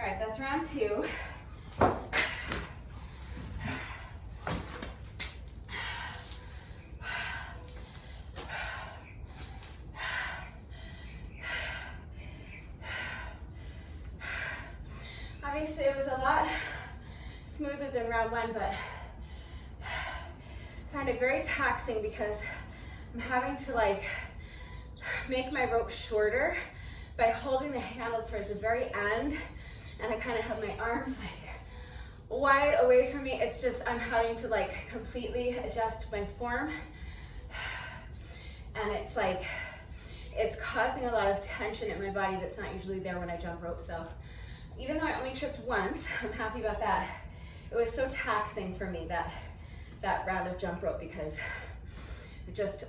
right, that's round 2. Obviously, it was a lot smoother than round 1, but kind of very taxing because I'm having to like make my rope shorter by holding the handles towards the very end, and I kind of have my arms like wide away from me. It's just, I'm having to like completely adjust my form, and it's like, it's causing a lot of tension in my body that's not usually there when I jump rope. So even though I only tripped once, I'm happy about that. It was so taxing for me, that round of jump rope, because I just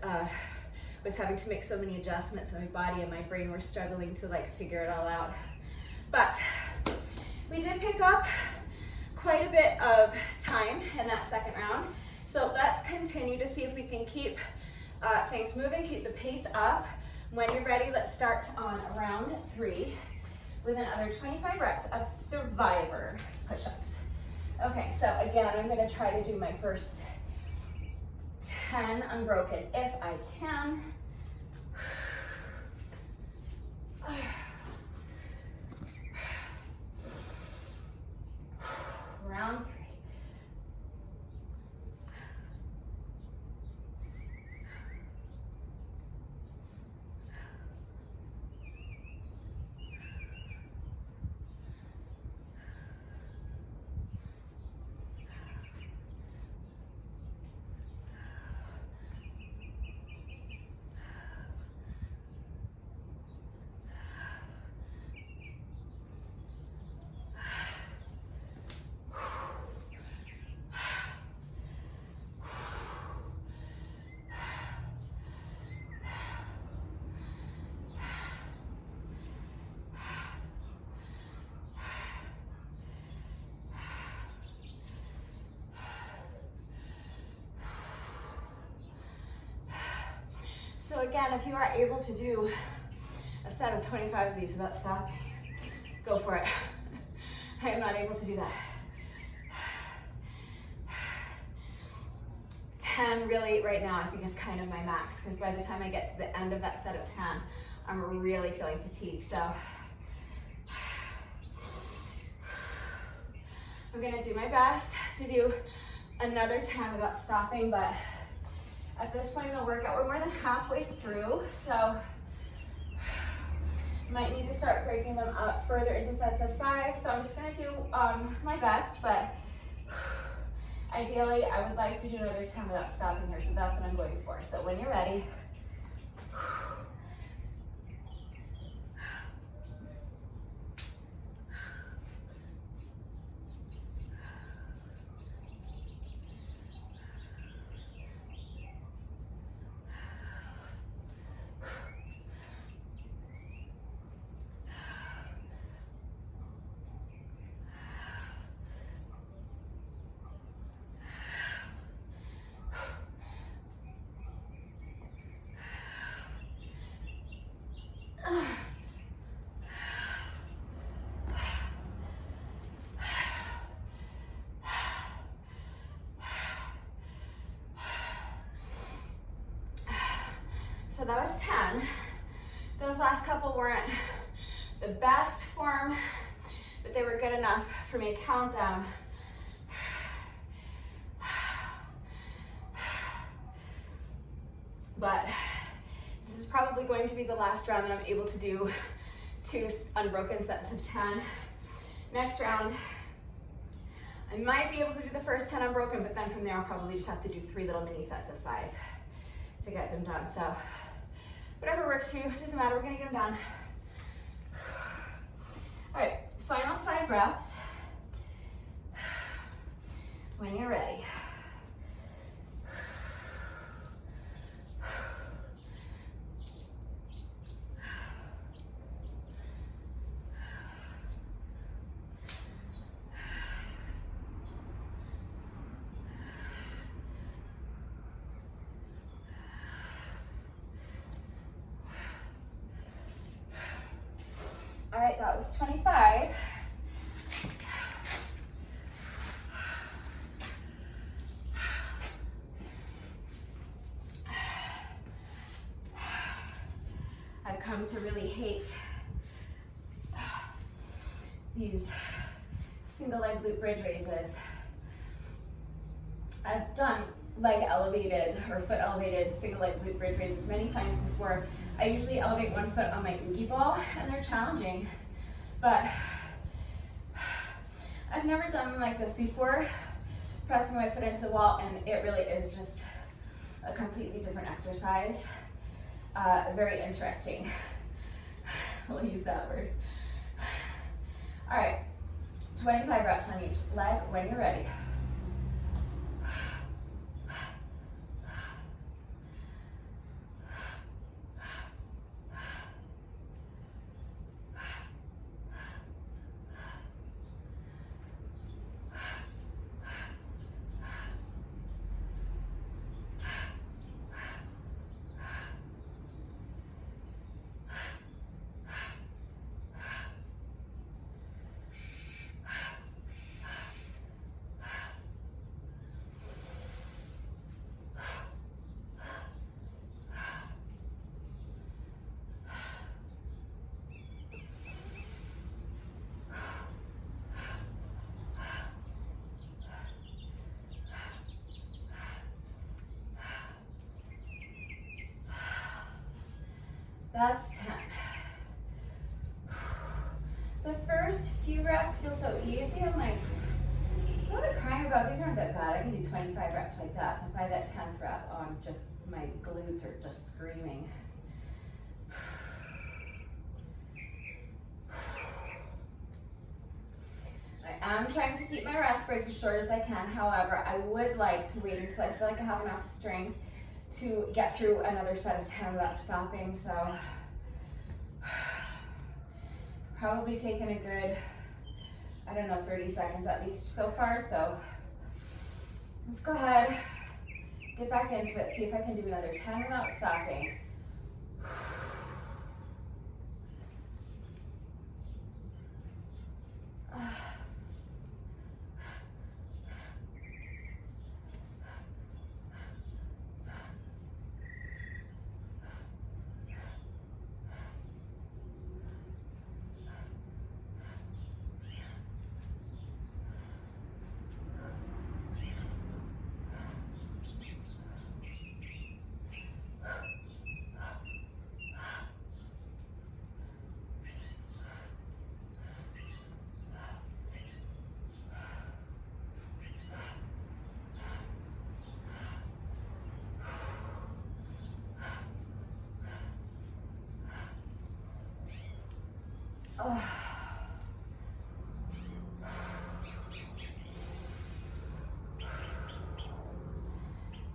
was having to make so many adjustments, and my body and my brain were struggling to like figure it all out. But we did pick up quite a bit of time in that second round. So let's continue to see if we can keep things moving, keep the pace up. When you're ready, let's start on round 3 with another 25 reps of survivor push-ups. Okay, so again, I'm gonna try to do my first 10 unbroken if I can. Round 3. So again, if you are able to do a set of 25 of these without stopping, go for it. I am not able to do that. 10 really right now I think is kind of my max, because by the time I get to the end of that set of 10, I'm really feeling fatigued. So I'm gonna do my best to do another 10 without stopping, but at this point in the workout, we're more than halfway through, so might need to start breaking them up further into sets of 5. So I'm just gonna do my best, but ideally I would like to do another 10 without stopping here, so that's what I'm going for. So when you're ready, so that was 10. Those last couple weren't the best form, but they were good enough for me to count them. But this is probably going to be the last round that I'm able to do 2 unbroken sets of 10. Next round, I might be able to do the first 10 unbroken, but then from there I'll probably just have to do 3 little mini sets of 5 to get them done. So whatever works for you, doesn't matter, we're gonna get them done. All right, final 5 reps. When you're ready. All right, that was 25. come to really hate these single leg glute bridge raises. I've done leg elevated or foot elevated single leg glute bridge raises many times before. I usually elevate one foot on my oogie ball, and they're challenging, but I've never done them like this before, pressing my foot into the wall, and it really is just a completely different exercise. Very interesting. We'll use that word. All right, 25 reps on each leg when you're ready. That's 10. The first few reps feel so easy. I'm like, what am I crying about? These aren't that bad. I can do 25 reps like that. But by that 10th rep, oh, I'm just, my glutes are just screaming. I'm trying to keep my rest breaks as short as I can. However, I would like to wait until I feel like I have enough strength to get through another set of 10 without stopping. So probably taken a good, I don't know, 30 seconds at least so far. So let's go ahead, get back into it, see if I can do another 10 without stopping.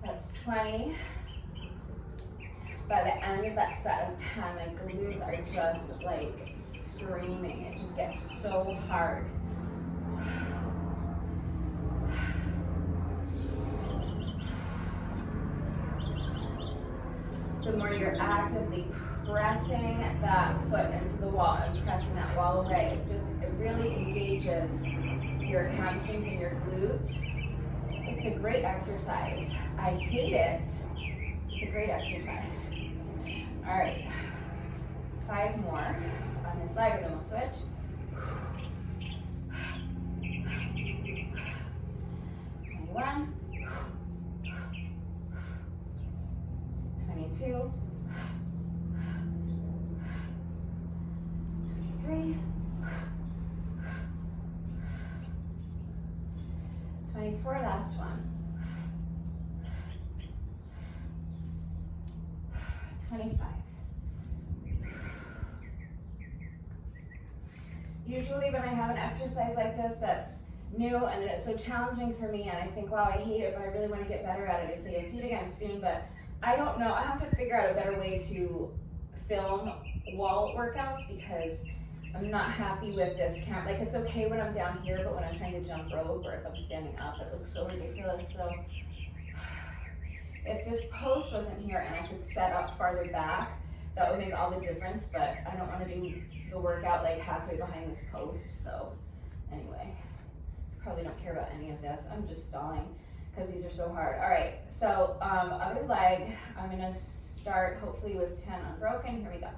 That's 20. By the end of that set of 10, my glutes are just like screaming. It just gets so hard. The more you're actively pressing that foot into the wall and pressing that wall away, it really engages your hamstrings and your glutes. It's a great exercise. I hate it. It's a great exercise. All right, 5 more on this leg, and then we'll switch. 21, 22, 23, 24, last one. 25. Usually when I have an exercise like this that's new and that it's so challenging for me and I think, wow, I hate it, but I really want to get better at it, I say, I see it again soon, but I don't know. I have to figure out a better way to film wall workouts because I'm not happy with this camera. Like, it's okay when I'm down here, but when I'm trying to jump rope or if I'm standing up, it looks so ridiculous. So if this post wasn't here and I could set up farther back, that would make all the difference, but I don't want to do the workout like halfway behind this post. So anyway, probably don't care about any of this. I'm just stalling because these are so hard. All right, so other leg, I'm gonna start hopefully with 10 unbroken. Here we go.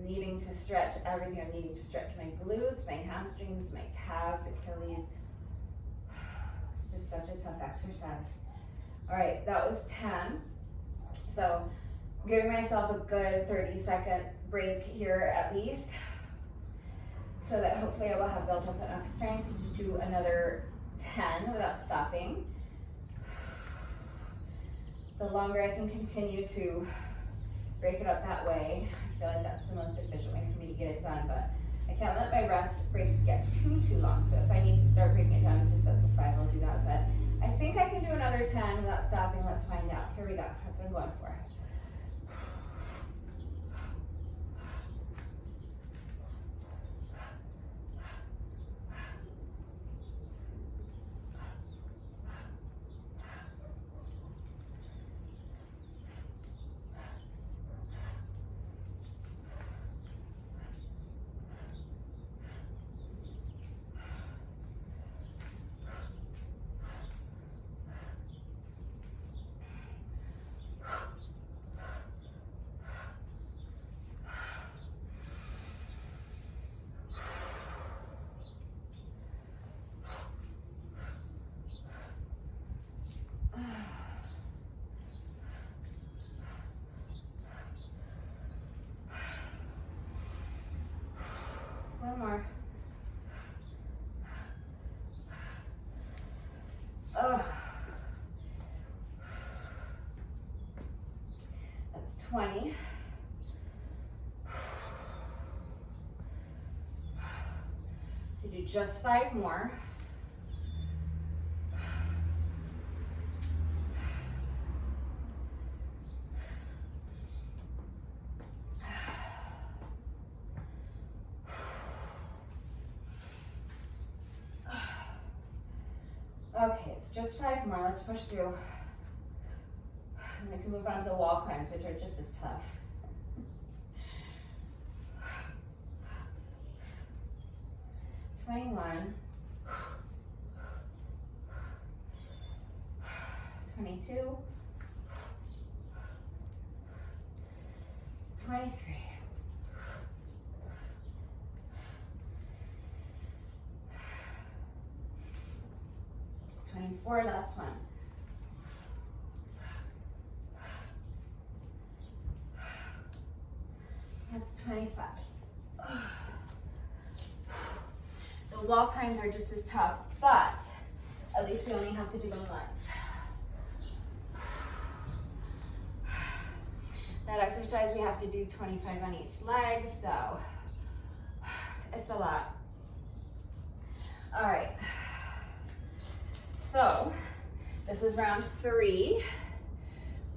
needing to stretch everything. I'm needing to stretch my glutes, my hamstrings, my calves, Achilles. It's just such a tough exercise. All right, that was 10. So I'm giving myself a good 30-second break here at least, so that hopefully I will have built up enough strength to do another 10 without stopping. The longer I can continue to break it up that way, I feel like that's the most efficient way for me to get it done, but I can't let my rest breaks get too long, so if I need to start breaking it down into sets of 5, I'll do that, but I think I can do another 10 without stopping. Let's find out. Here we go. That's what I'm going for. One more. That's 20. To do just 5 more. Okay, it's just 5 more. Let's push through. And we can move on to the wall climbs, which are just as tough. 21. 22. 23. 24, last one. That's 25. The wall climbs are just as tough, but at least we only have to do them once. That exercise we have to do 25 on each leg, so it's a lot. All right. So this is round 3,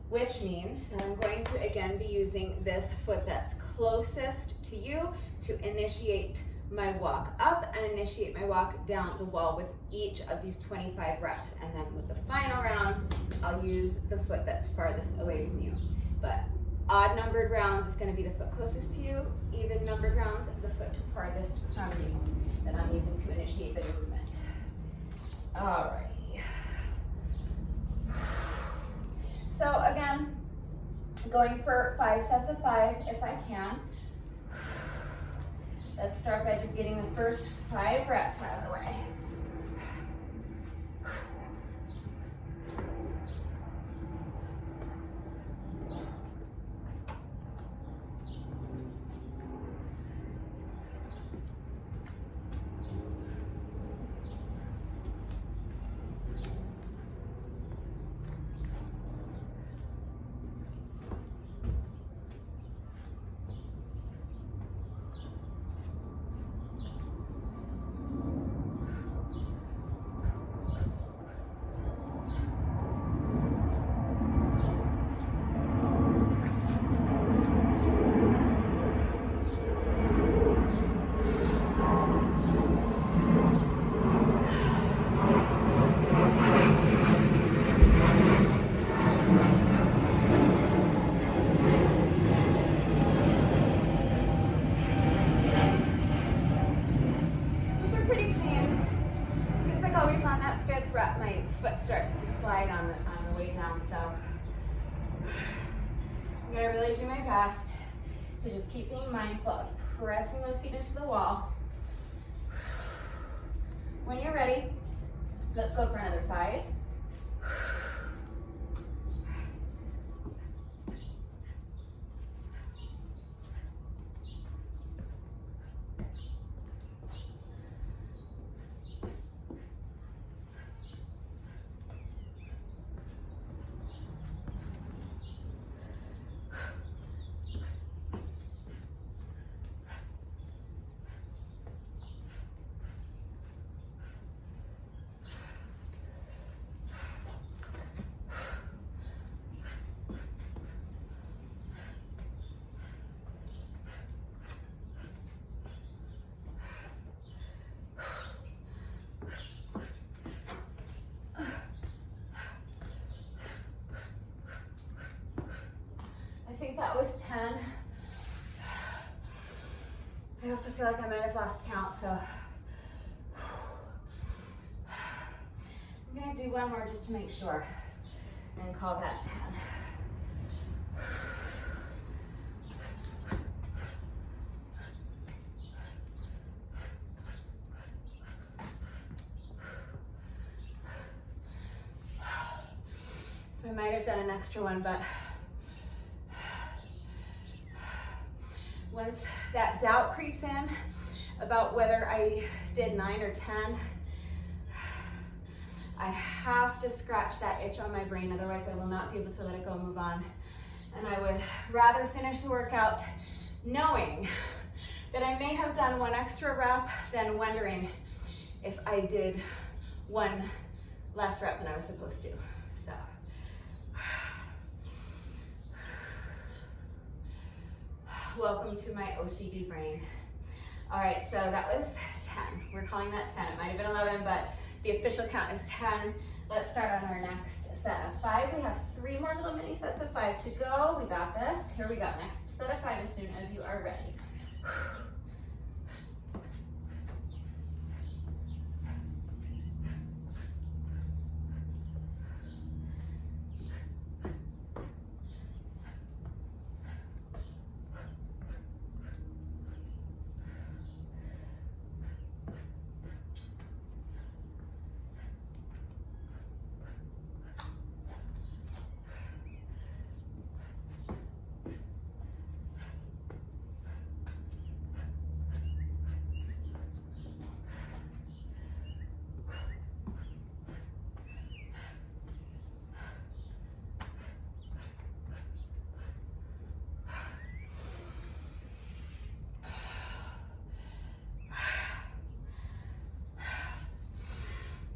which means that I'm going to again be using this foot that's closest to you to initiate my walk up and initiate my walk down the wall with each of these 25 reps. And then with the final round, I'll use the foot that's farthest away from you. But odd numbered rounds is going to be the foot closest to you, even numbered rounds, the foot farthest from you that I'm using to initiate the movement. All right. So again, going for 5 sets of 5 if I can. Let's start by just getting the first 5 reps out of the way. Starts to slide on the way down, so I'm gonna really do my best So just keep being mindful of pressing those feet into the wall. When you're ready, let's go for another 5. I think that was 10. I also feel like I might have lost count, so I'm gonna do one more just to make sure and call that 10. So I might have done an extra one, but once that doubt creeps in about whether I did 9 or 10, I have to scratch that itch on my brain, otherwise I will not be able to let it go and move on. And I would rather finish the workout knowing that I may have done one extra rep than wondering if I did one less rep than I was supposed to. So. Welcome to my OCD brain. All right, so that was 10. We're calling that 10. It might have been 11, but the official count is 10. Let's start on our next set of 5. We have 3 more little mini sets of 5 to go. We got this. Here we go. Next set of 5 as soon as you are ready.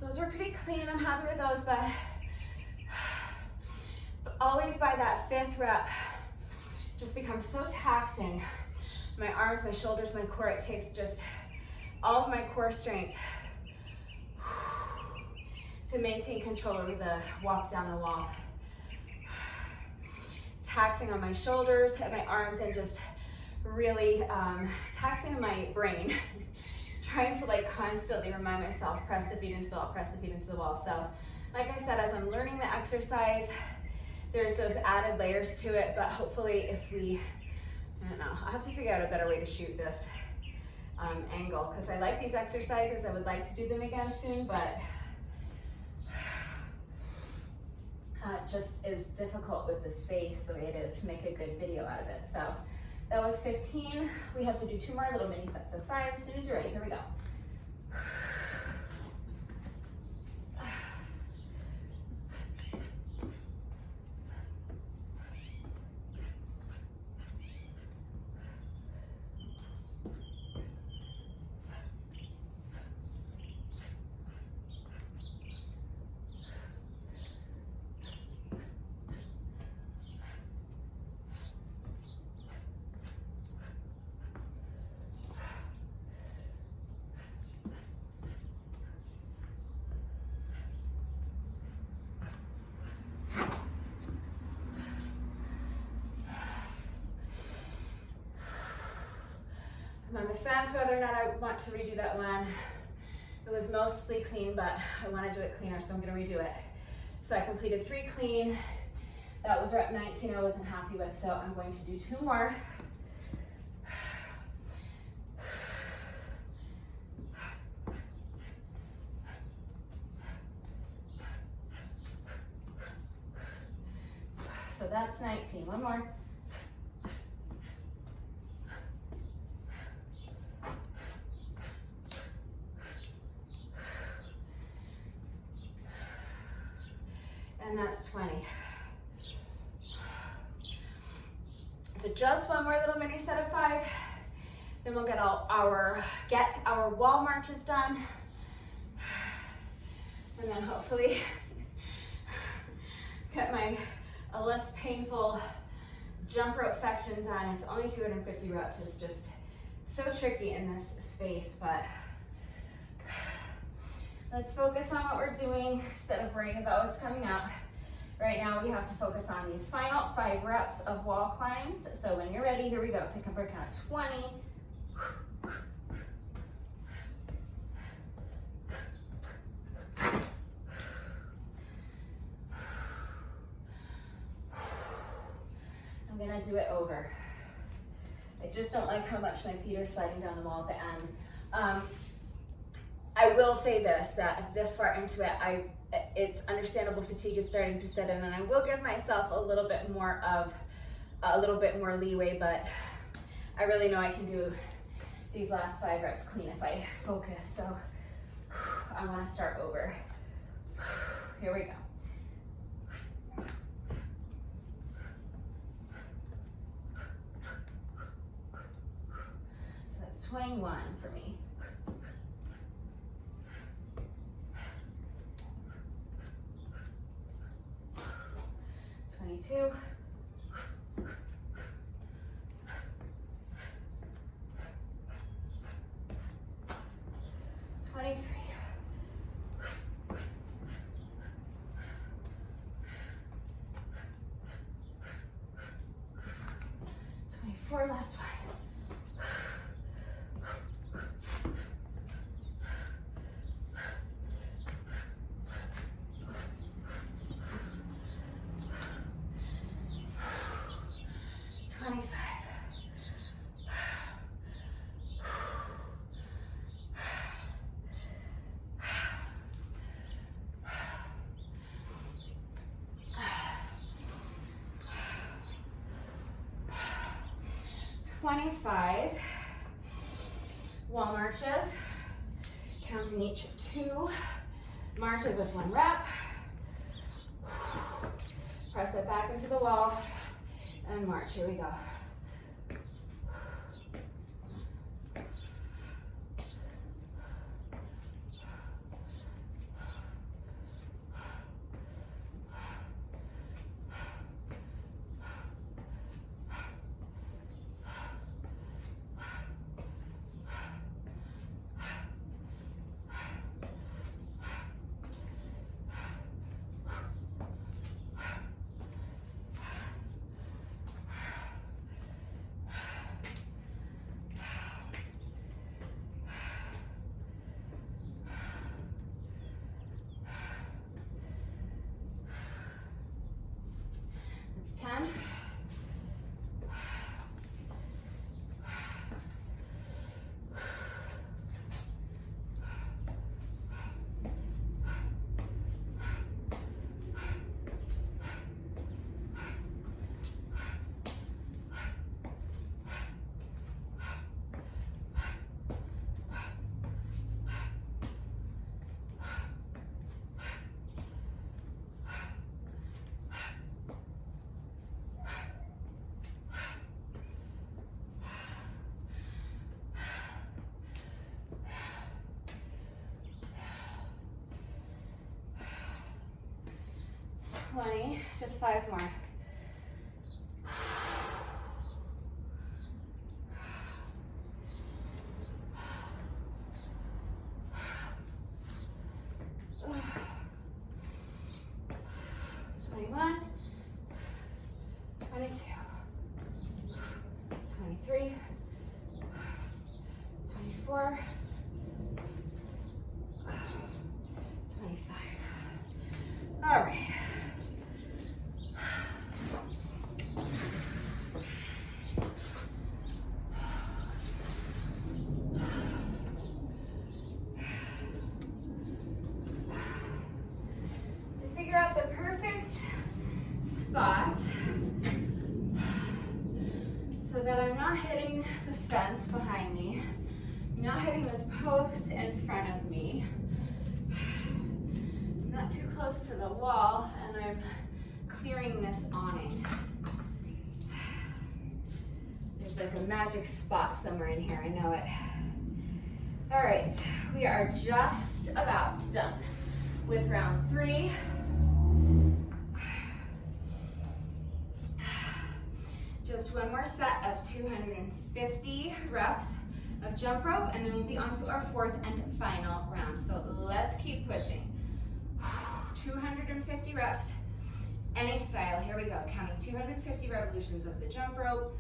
Those are pretty clean, I'm happy with those, but always by that 5th rep, just becomes so taxing. My arms, my shoulders, my core, it takes just all of my core strength to maintain control over the walk down the wall. Taxing on my shoulders and my arms and just really taxing on my brain. Trying to like constantly remind myself, press the feet into the wall, press the feet into the wall. So like I said, as I'm learning the exercise, there's those added layers to it, but hopefully if we, I don't know, I'll have to figure out a better way to shoot this angle, because I like these exercises. I would like to do them again soon, but it just is difficult with the space the way it is to make a good video out of it. So that was 15. We have to do 2 more little mini sets of 5. As soon as you're ready, here we go. I'm on the fence whether or not I want to redo that one. It was mostly clean, but I want to do it cleaner, so I'm going to redo it. So I completed 3 clean. That was rep 19 I wasn't happy with, so I'm going to do 2 more. 17. One more. And that's 20. So just one more little mini set of 5. Then we'll get our wall marches done. And then hopefully get a less painful jump rope section done. It's only 250 reps. It's just so tricky in this space, but let's focus on what we're doing instead of worrying about what's coming out. Right now we have to focus on these final 5 reps of wall climbs. So when you're ready, here we go. Pick up our count. 20. I'm gonna do it over. I just don't like how much my feet are sliding down the wall at the end. I will say this, that this far into it, it's understandable fatigue is starting to set in, and I will give myself a little bit more leeway, but I really know I can do these last 5 reps clean if I focus. So I want to start over. Here we go. So that's 21 for me. 22. 23. 24, last one. 25. 25 wall marches, counting each 2 marches as 1 rep. Press it back into the wall and march. Here we go. It's 10. Just 5 more. Twenty-one, 22, 23, 24, 25. All right. so that I'm not hitting the fence behind me, not hitting this post in front of me, I'm not too close to the wall, and I'm clearing this awning. There's like a magic spot somewhere in here, I know it. All right, we are just about done with round 3. Just one more set of 250 reps of jump rope, and then we'll be on to our 4th and final round. So let's keep pushing. 250 reps, any style. Here we go, counting 250 revolutions of the jump rope.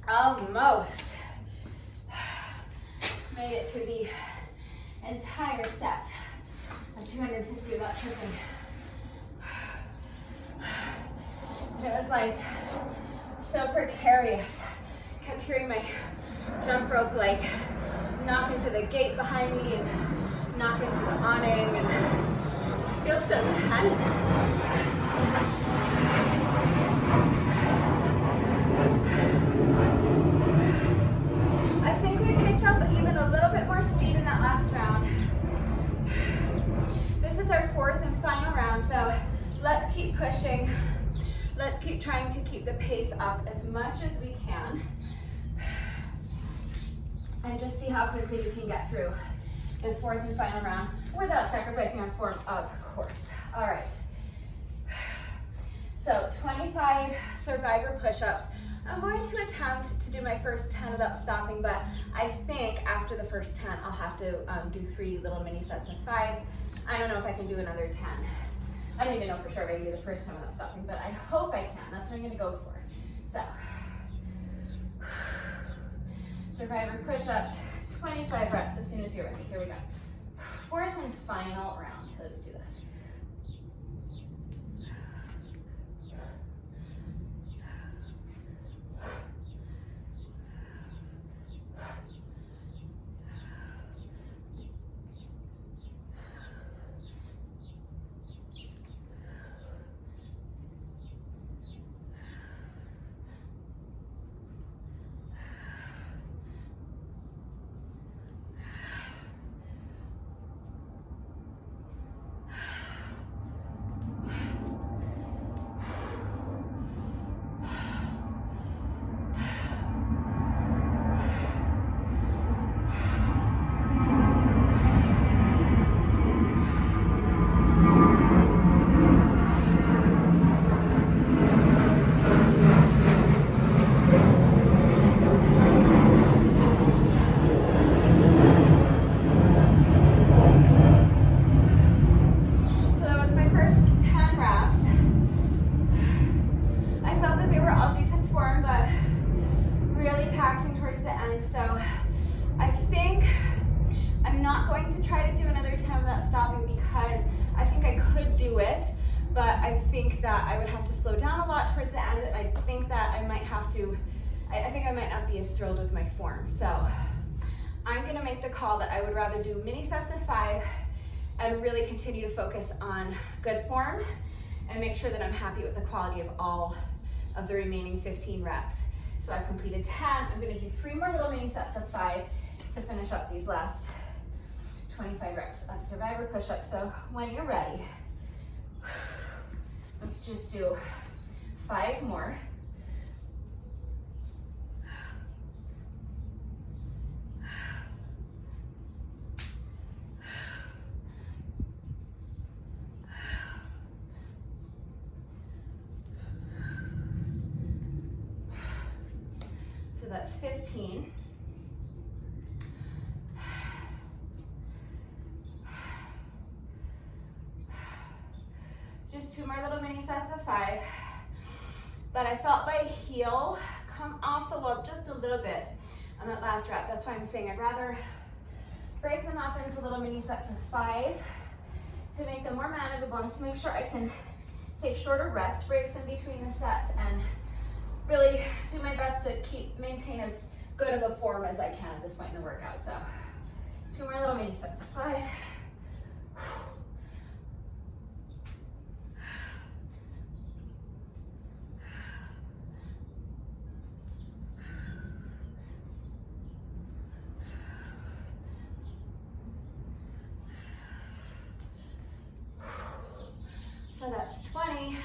Almost made it through the entire set of 250 without tripping. It was like so precarious. Kept hearing my jump rope like knock into the gate behind me and knock into the awning, and it just feels so tense. Up even a little bit more speed in that last round. This is our 4th and final round, so let's keep pushing. Let's keep trying to keep the pace up as much as we can. And just see how quickly we can get through this 4th and final round without sacrificing our form, of course. All right. So 25 survivor push-ups. I'm going to attempt to do my first 10 without stopping, but I think after the first 10, I'll have to do 3 little mini sets of 5. I don't know if I can do another 10. I don't even know for sure if I can do the first 10 without stopping, but I hope I can. That's what I'm gonna go for. So, survivor push-ups, 25 reps as soon as you're ready. Here we go. 4th and final round. Let's do this. not going to try to do another 10 without stopping because I think I could do it, but I think that I would have to slow down a lot towards the end, and I think that I might have to, I think I might not be as thrilled with my form. So I'm gonna make the call that I would rather do mini sets of 5 and really continue to focus on good form and make sure that I'm happy with the quality of all of the remaining 15 reps. So I've completed 10. I'm gonna do 3 more little mini sets of 5 to finish up these last 25 reps of survivor push-ups. So when you're ready, let's just do 5 more. So that's 15. Just 2 more little mini sets of 5. But I felt my heel come off the wall just a little bit on that last rep. That's why I'm saying I'd rather break them up into little mini sets of 5 to make them more manageable and to make sure I can take shorter rest breaks in between the sets and really do my best to maintain as good of a form as I can at this point in the workout. So 2 more little mini sets of 5. So that's 20.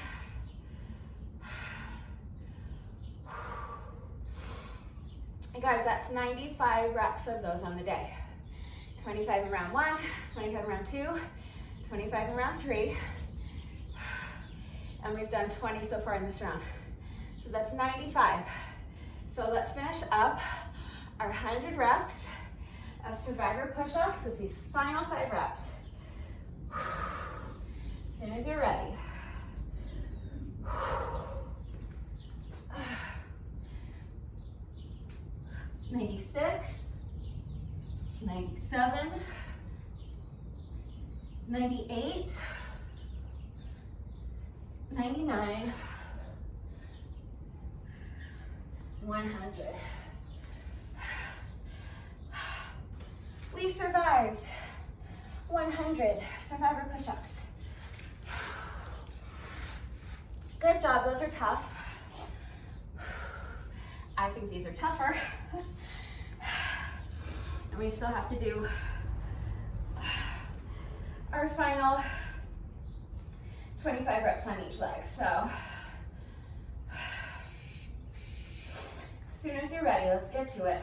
And guys, that's 95 reps of those on the day. 25 in round 1, 25 in round 2, 25 in round 3. And we've done 20 so far in this round. So that's 95. So let's finish up our 100 reps of survivor push-ups with these final 5 reps. As soon as you're ready. 96, 97, 98, 99, 100. We survived 100 survivor push-ups. Good job, those are tough. I think these are tougher. And we still have to do our final 25 reps on each leg. So as soon as you're ready, let's get to it.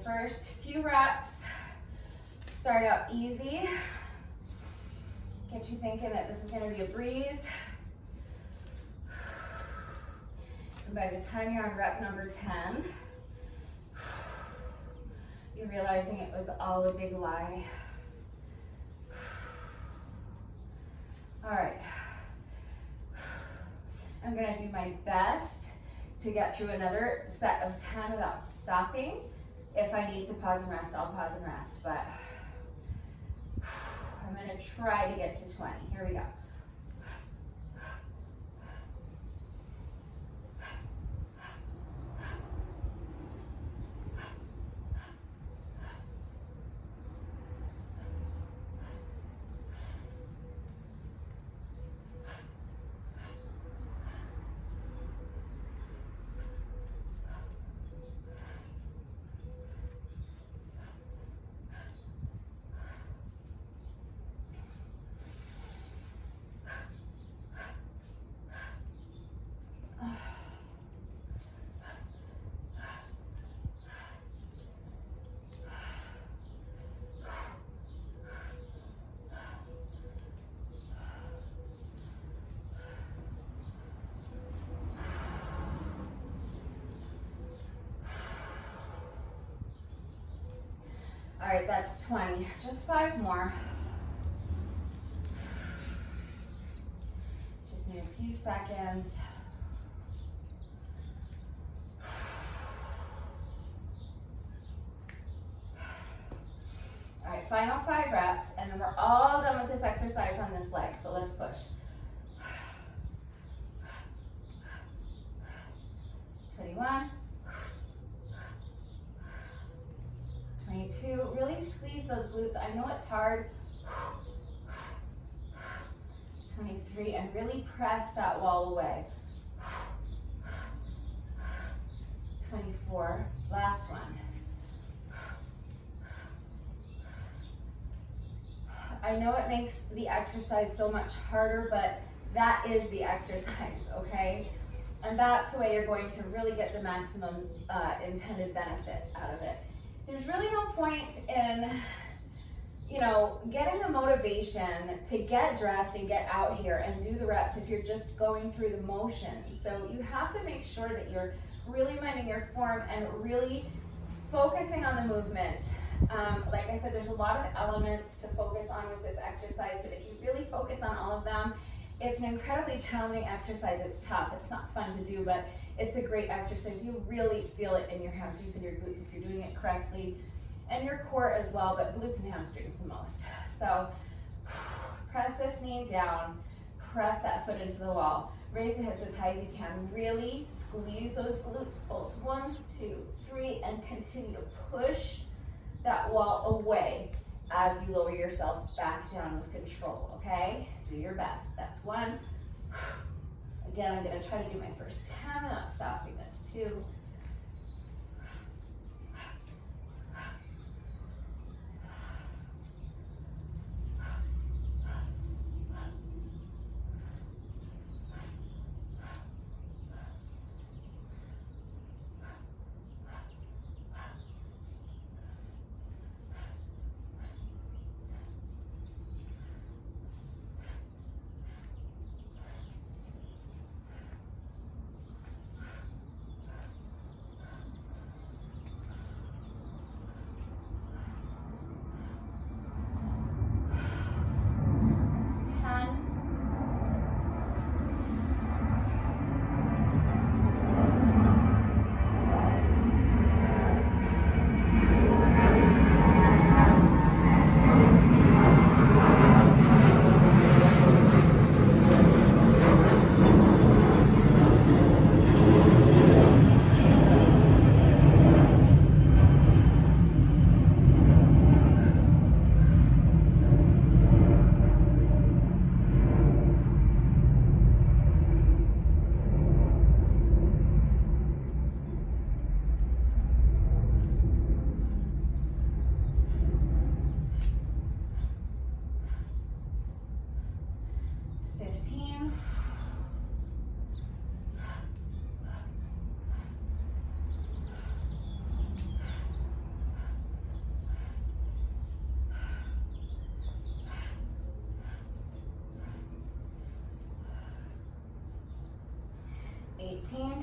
First few reps start out easy. Get you thinking that this is going to be a breeze. And by the time you're on rep number 10, you're realizing it was all a big lie. All right. I'm going to do my best to get through another set of 10 without stopping. If I need to pause and rest, I'll pause and rest, but I'm gonna try to get to 20. Here we go. All right, that's 20. Just 5 more. Just need a few seconds. All right, final 5 reps, and then we're all done with this exercise on this leg, so let's push. 21. 22. Really squeeze those glutes. I know it's hard. 23, and really press that wall away. 24. Last one. I know it makes the exercise so much harder, but that is the exercise, okay? And that's the way you're going to really get the maximum intended benefit out of it. There's really no point in, you know, getting the motivation to get dressed and get out here and do the reps if you're just going through the motions. So you have to make sure that you're really minding your form and really focusing on the movement. Like I said, there's a lot of elements to focus on with this exercise, but if you really focus on all of them, it's an incredibly challenging exercise. It's tough, it's not fun to do, but it's a great exercise. You really feel it in your hamstrings and your glutes if you're doing it correctly, and your core as well, but glutes and hamstrings the most. So press this knee down, press that foot into the wall, raise the hips as high as you can, really squeeze those glutes, pulse 1, 2, 3, and continue to push that wall away as you lower yourself back down with control, okay? Do your best. That's 1. Again, I'm gonna try to do my first 10 without stopping. That's 2.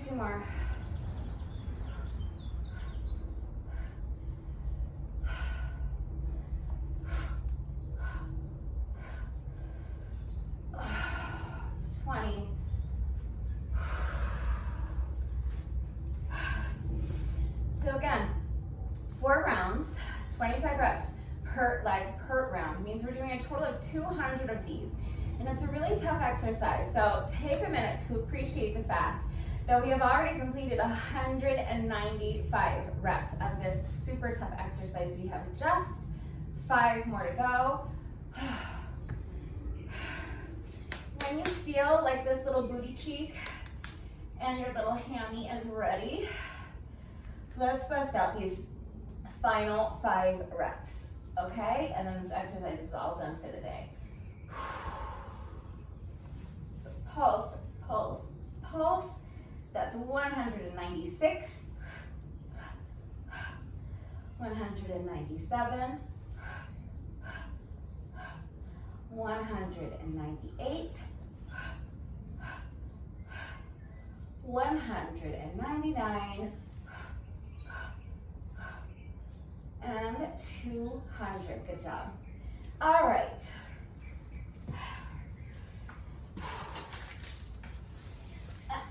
Two more. It's 20. So again, 4 rounds, 25 reps per leg per round. It means we're doing a total of 200 of these. And it's a really tough exercise. So take a minute to appreciate the fact that we have already completed 195 reps of this super tough exercise. We have just 5 more to go. When you feel like this little booty cheek and your little hammy is ready, let's bust out these final 5 reps, okay? And then this exercise is all done for the day. So pulse, pulse, pulse. That's 196, 197, 198, 199, and 200. Good job. All right.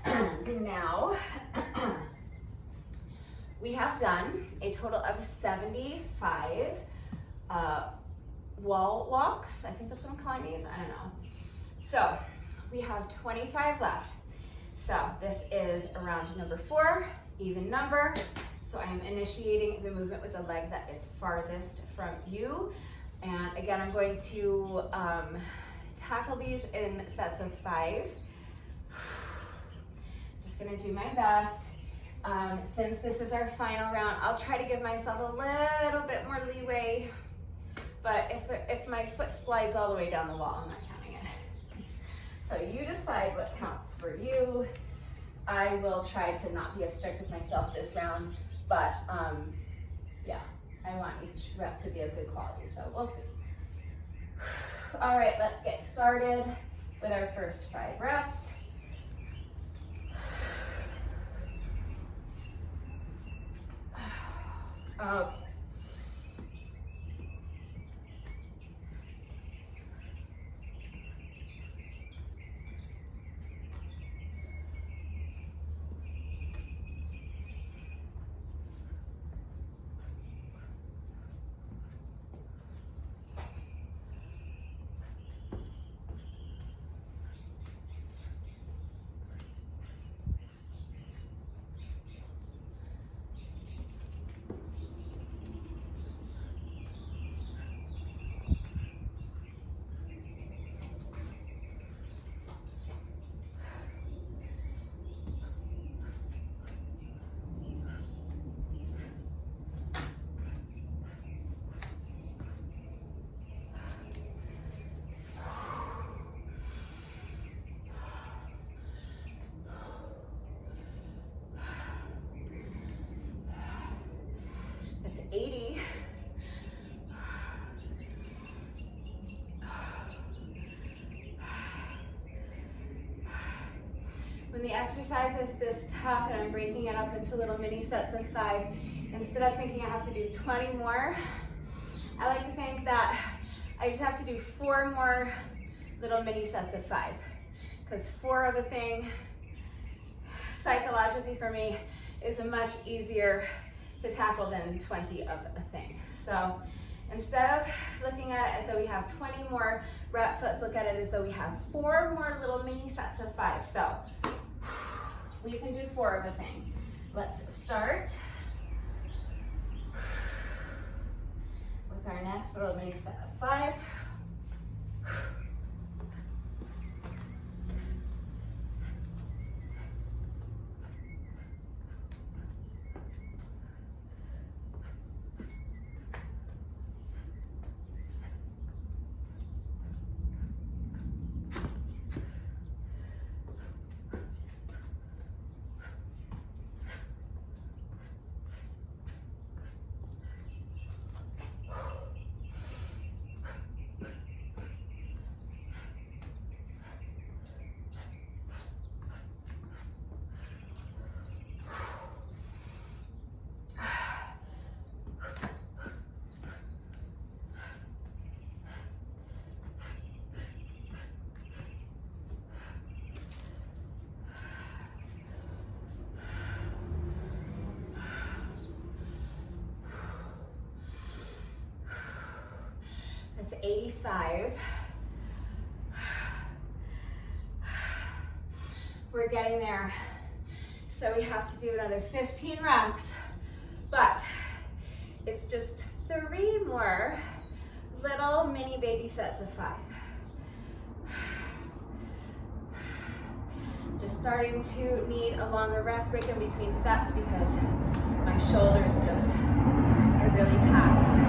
And now we have done a total of 75 wall walks. I think that's what I'm calling these. I don't know. So we have 25 left. So this is round number 4, even number. So I am initiating the movement with the leg that is farthest from you. And again, I'm going to tackle these in sets of 5. Just gonna do my best. Since this is our final round, I'll try to give myself a little bit more leeway. But if my foot slides all the way down the wall, I'm not counting it. So you decide what counts for you. I will try to not be as strict with myself this round, but yeah, I want each rep to be of good quality, so we'll see. All right, let's get started with our first 5 reps. Okay. That's 80. When the exercise is this tough and I'm breaking it up into little mini sets of 5, instead of thinking I have to do 20 more, I like to think that I just have to do 4 more little mini sets of 5. Because 4 of a thing, psychologically for me, is much easier to tackle than 20 of a thing. So instead of looking at it as though we have 20 more reps, let's look at it as though we have 4 more little mini sets of 5. So we can do 4 of a thing. Let's start with our next little mini set of 5. That's 85. We're getting there. So we have to do another 15 reps, but it's just 3 more little mini baby sets of 5. Just starting to need a longer rest break in between sets because my shoulders just are really taxed.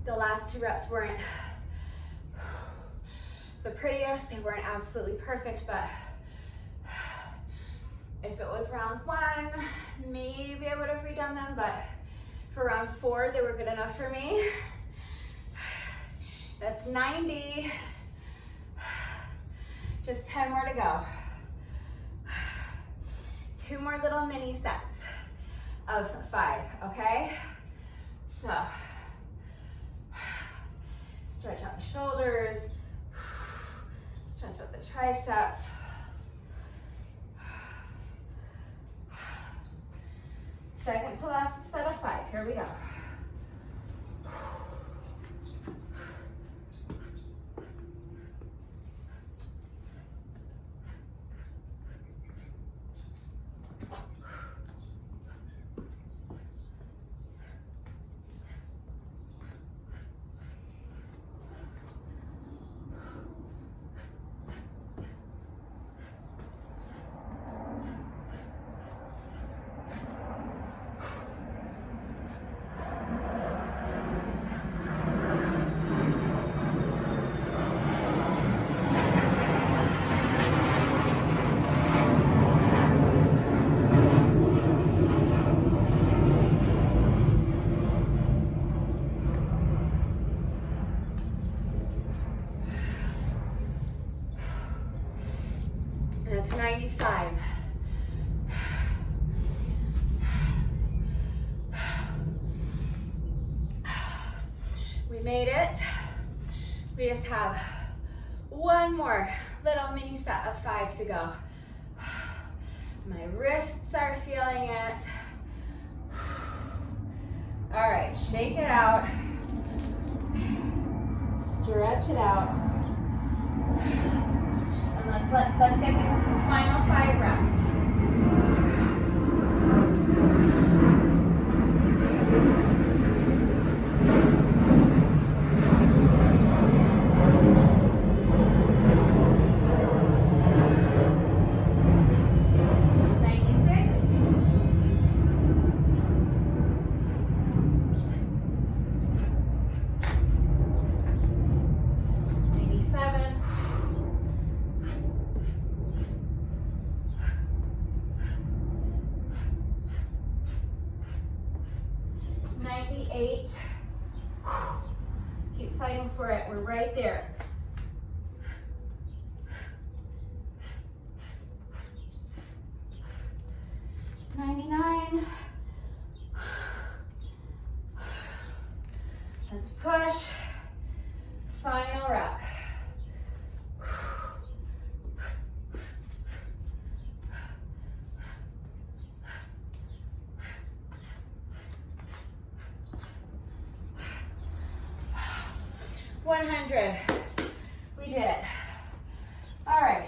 the last 2 reps weren't the prettiest, they weren't absolutely perfect, but if it was round 1, maybe I would have redone them, but for round 4, they were good enough for me. That's 90. Just 10 more to go. 2 more little mini sets of 5, okay? So, stretch out the shoulders, stretch out the triceps. Second to last set of 5, here we go. That's 95. We made it. We just have 1 more little mini set of 5 to go. My wrists are feeling it. All right, shake it out. Stretch it out. And let's get these final 5 reps. That's 96. 97. 98. Keep fighting for it. We're right there. 99. Let's push. Final rep. We did it. All right.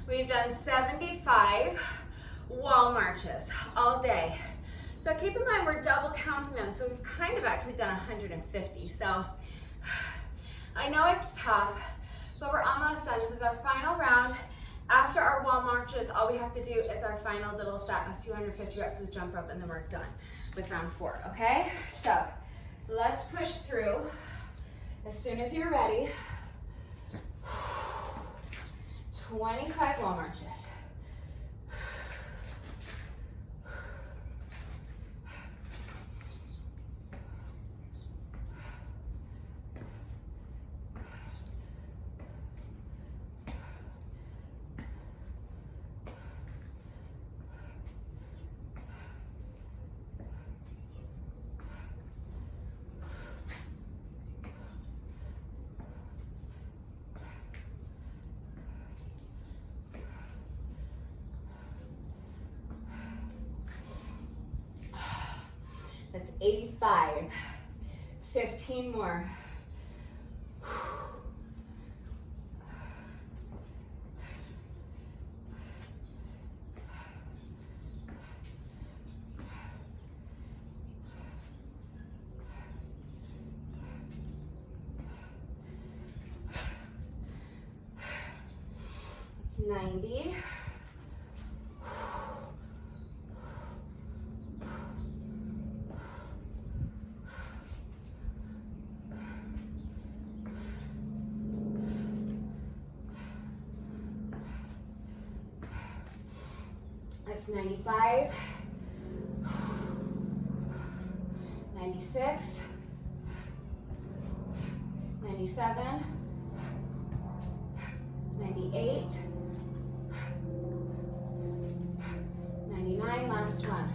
We've done 75 wall marches all day. But keep in mind, we're double counting them, so we've kind of actually done 150. So I know it's tough, but we're almost done. This is our final round. After our wall marches, all we have to do is our final little set of 250 reps with jump rope, and then we're done with round 4, okay? So let's push through as soon as you're ready. 25 wall marches. That's 85. 15 more. 90. That's 95, 96, 97, 98, 99, last one.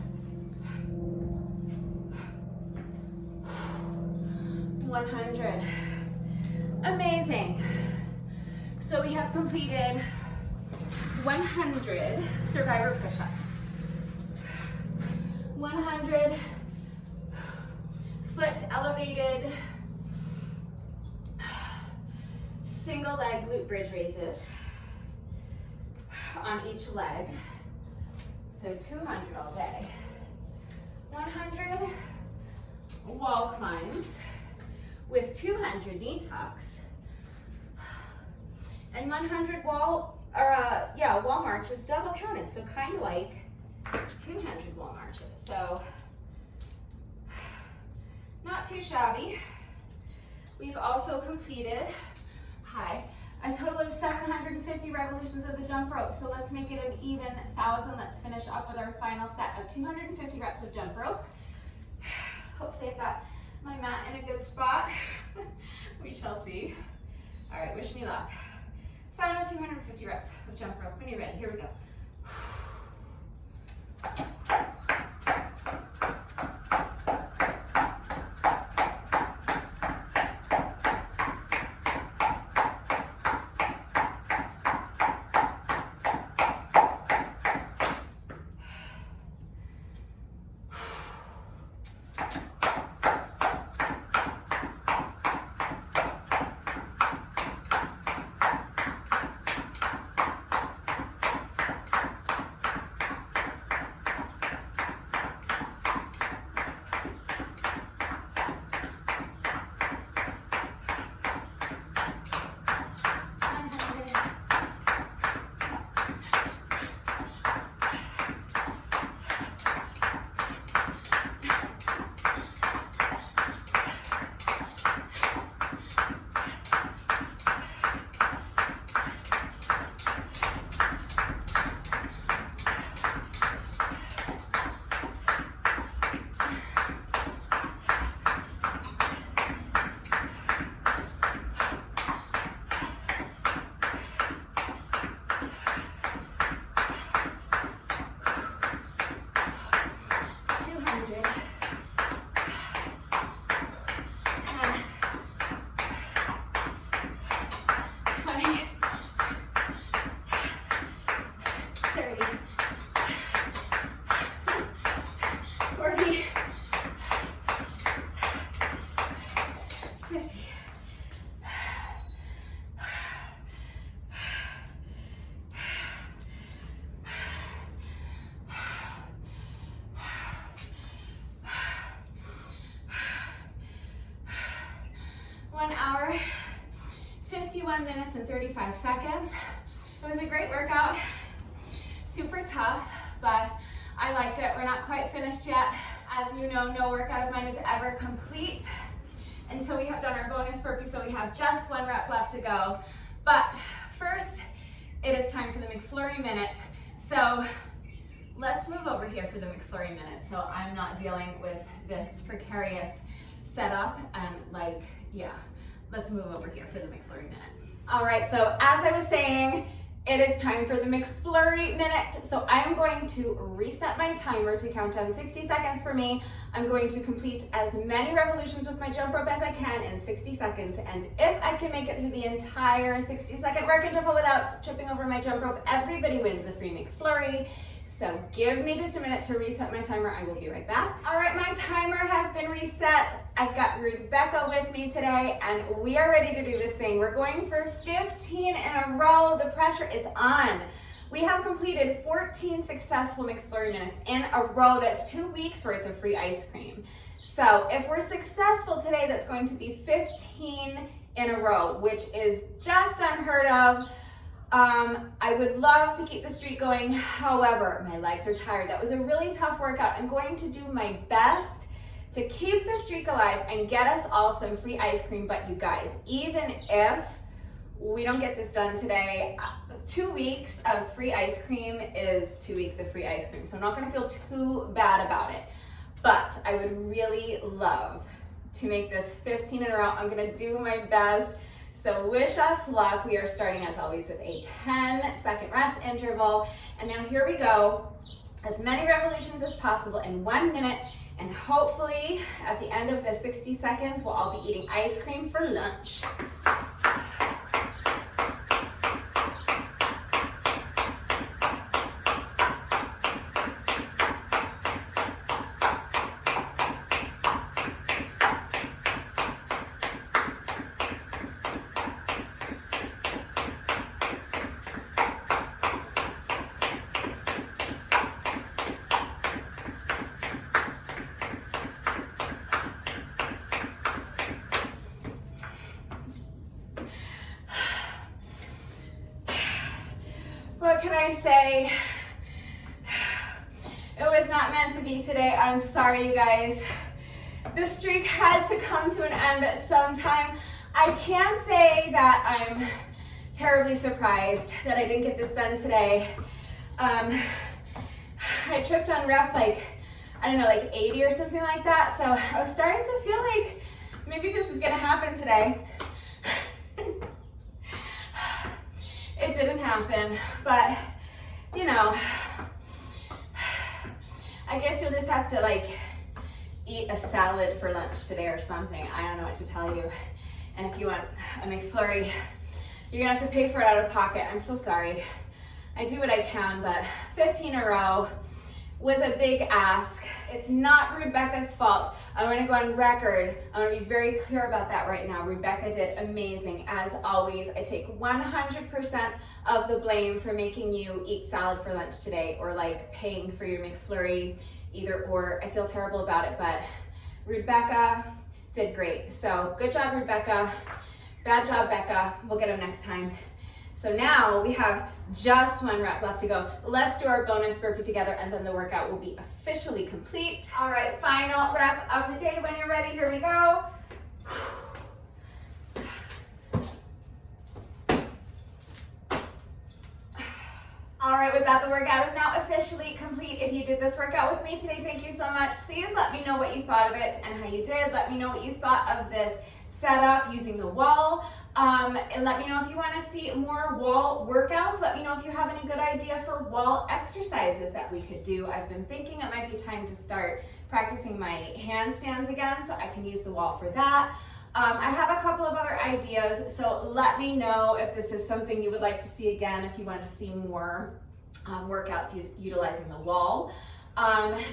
100. Amazing. So we have completed 100 survivor push-ups, 100 foot elevated single leg glute bridge raises on each leg, so 200 all day, 100 wall climbs with 200 knee tucks, and 100 wall marches double counted, so kind of like 200 wall marches. So not too shabby. We've also completed, a total of 750 revolutions of the jump rope. So let's make it an even 1,000. Let's finish up with our final set of 250 reps of jump rope. Hopefully I've got my mat in a good spot. We shall see. All right, wish me luck. Final 250 reps of jump rope. When you're ready, here we go. 1 hour, 51 minutes and 35 seconds. It was a great workout, super tough, but I liked it. We're not quite finished yet. As you know, no workout of mine is ever complete until we have done our bonus burpee, so we have just 1 rep left to go. But first, it is time for the McFlurry minute. So let's move over here for the McFlurry minute so I'm not dealing with this precarious setup and let's move over here for the McFlurry minute. All right, so as I was saying, it is time for the McFlurry minute. So I am going to reset my timer to count down 60 seconds for me. I'm going to complete as many revolutions with my jump rope as I can in 60 seconds. And if I can make it through the entire 60-second work interval without tripping over my jump rope, everybody wins a free McFlurry. So give me just a minute to reset my timer. I will be right back. All right, my timer has been reset. I've got Rebecca with me today, and we are ready to do this thing. We're going for 15 in a row. The pressure is on. We have completed 14 successful McFlurry minutes in a row. That's 2 weeks worth of free ice cream. So if we're successful today, that's going to be 15 in a row, which is just unheard of. I would love to keep the streak going. However, my legs are tired. That was a really tough workout. I'm going to do my best to keep the streak alive and get us all some free ice cream. But you guys, even if we don't get this done today, 2 weeks of free ice cream is 2 weeks of free ice cream. So I'm not gonna feel too bad about it. But I would really love to make this 15 in a row. I'm gonna do my best. So wish us luck. We are starting as always with a 10-second rest interval. And now here we go. As many revolutions as possible in 1 minute. And hopefully at the end of the 60 seconds, we'll all be eating ice cream for lunch. What can I say? It was not meant to be today. I'm sorry, you guys. This streak had to come to an end at some time. I can say that I'm terribly surprised that I didn't get this done today. I tripped on rep like 80 or something like that. So I was starting to feel like maybe this is gonna happen today. It didn't happen, but you know, I guess you'll just have to eat a salad for lunch today or something. I don't know what to tell you. And if you want a McFlurry, you're gonna have to pay for it out of pocket. I'm so sorry. I do what I can, but 15 in a row was a big ask. It's not Rebecca's fault. I'm gonna go on record. I wanna be very clear about that right now. Rebecca did amazing, as always. I take 100% of the blame for making you eat salad for lunch today, or paying for your McFlurry, either or. I feel terrible about it, but Rebecca did great. So good job, Rebecca. Bad job, Becca. We'll get them next time. So now we have just 1 rep left to go. Let's do our bonus burpee together, and then the workout will be officially complete. All right, final rep of the day. When you're ready, here we go. All right, with that, the workout is now officially complete. If you did this workout with me today, thank you so much. Please let me know what you thought of it and how you did. Let me know what you thought of this setup using the wall. And let me know if you want to see more wall workouts. Let me know if you have any good idea for wall exercises that we could do. I've been thinking it might be time to start practicing my handstands again, so I can use the wall for that. I have a couple of other ideas, so let me know if this is something you would like to see again, if you want to see more workouts utilizing the wall.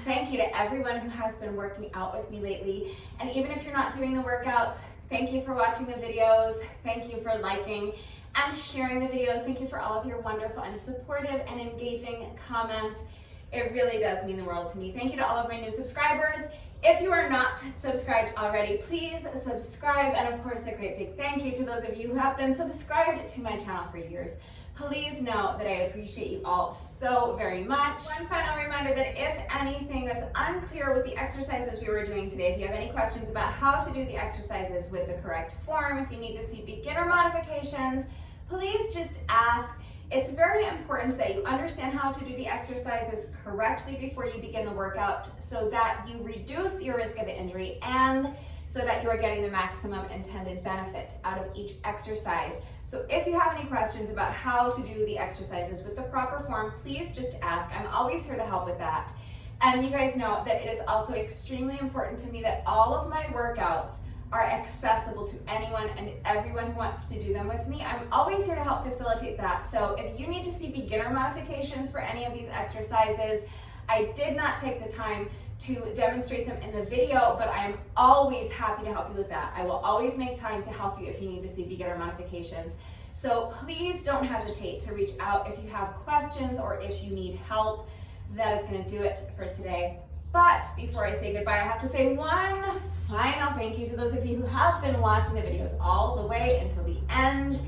Thank you to everyone who has been working out with me lately. And even if you're not doing the workouts, thank you for watching the videos. Thank you for liking and sharing the videos. Thank you for all of your wonderful and supportive and engaging comments. It really does mean the world to me. Thank you to all of my new subscribers. If you are not subscribed already, please subscribe. And of course, a great big thank you to those of you who have been subscribed to my channel for years. Please know that I appreciate you all so very much. One final reminder that if anything is unclear with the exercises we were doing today, if you have any questions about how to do the exercises with the correct form, if you need to see beginner modifications, please just ask. It's very important that you understand how to do the exercises correctly before you begin the workout, so that you reduce your risk of injury and so that you are getting the maximum intended benefit out of each exercise. So if you have any questions about how to do the exercises with the proper form, please just ask. I'm always here to help with that. And you guys know that it is also extremely important to me that all of my workouts are accessible to anyone and everyone who wants to do them with me. I'm always here to help facilitate that. So if you need to see beginner modifications for any of these exercises, I did not take the time to demonstrate them in the video, but I am always happy to help you with that. I will always make time to help you if you need to see beginner modifications. So please don't hesitate to reach out if you have questions or if you need help. That is going to do it for today. But before I say goodbye, I have to say one final thank you to those of you who have been watching the videos all the way until the end.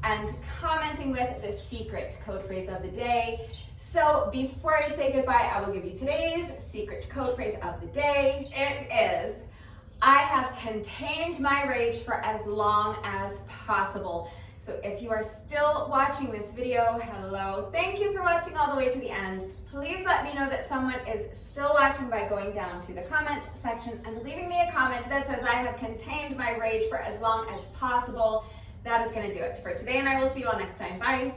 and commenting with the secret code phrase of the day. So before I say goodbye, I will give you today's secret code phrase of the day. It is, I have contained my rage for as long as possible. So if you are still watching this video, hello, thank you for watching all the way to the end. Please let me know that someone is still watching by going down to the comment section and leaving me a comment that says I have contained my rage for as long as possible. That is going to do it for today, and I will see you all next time. Bye.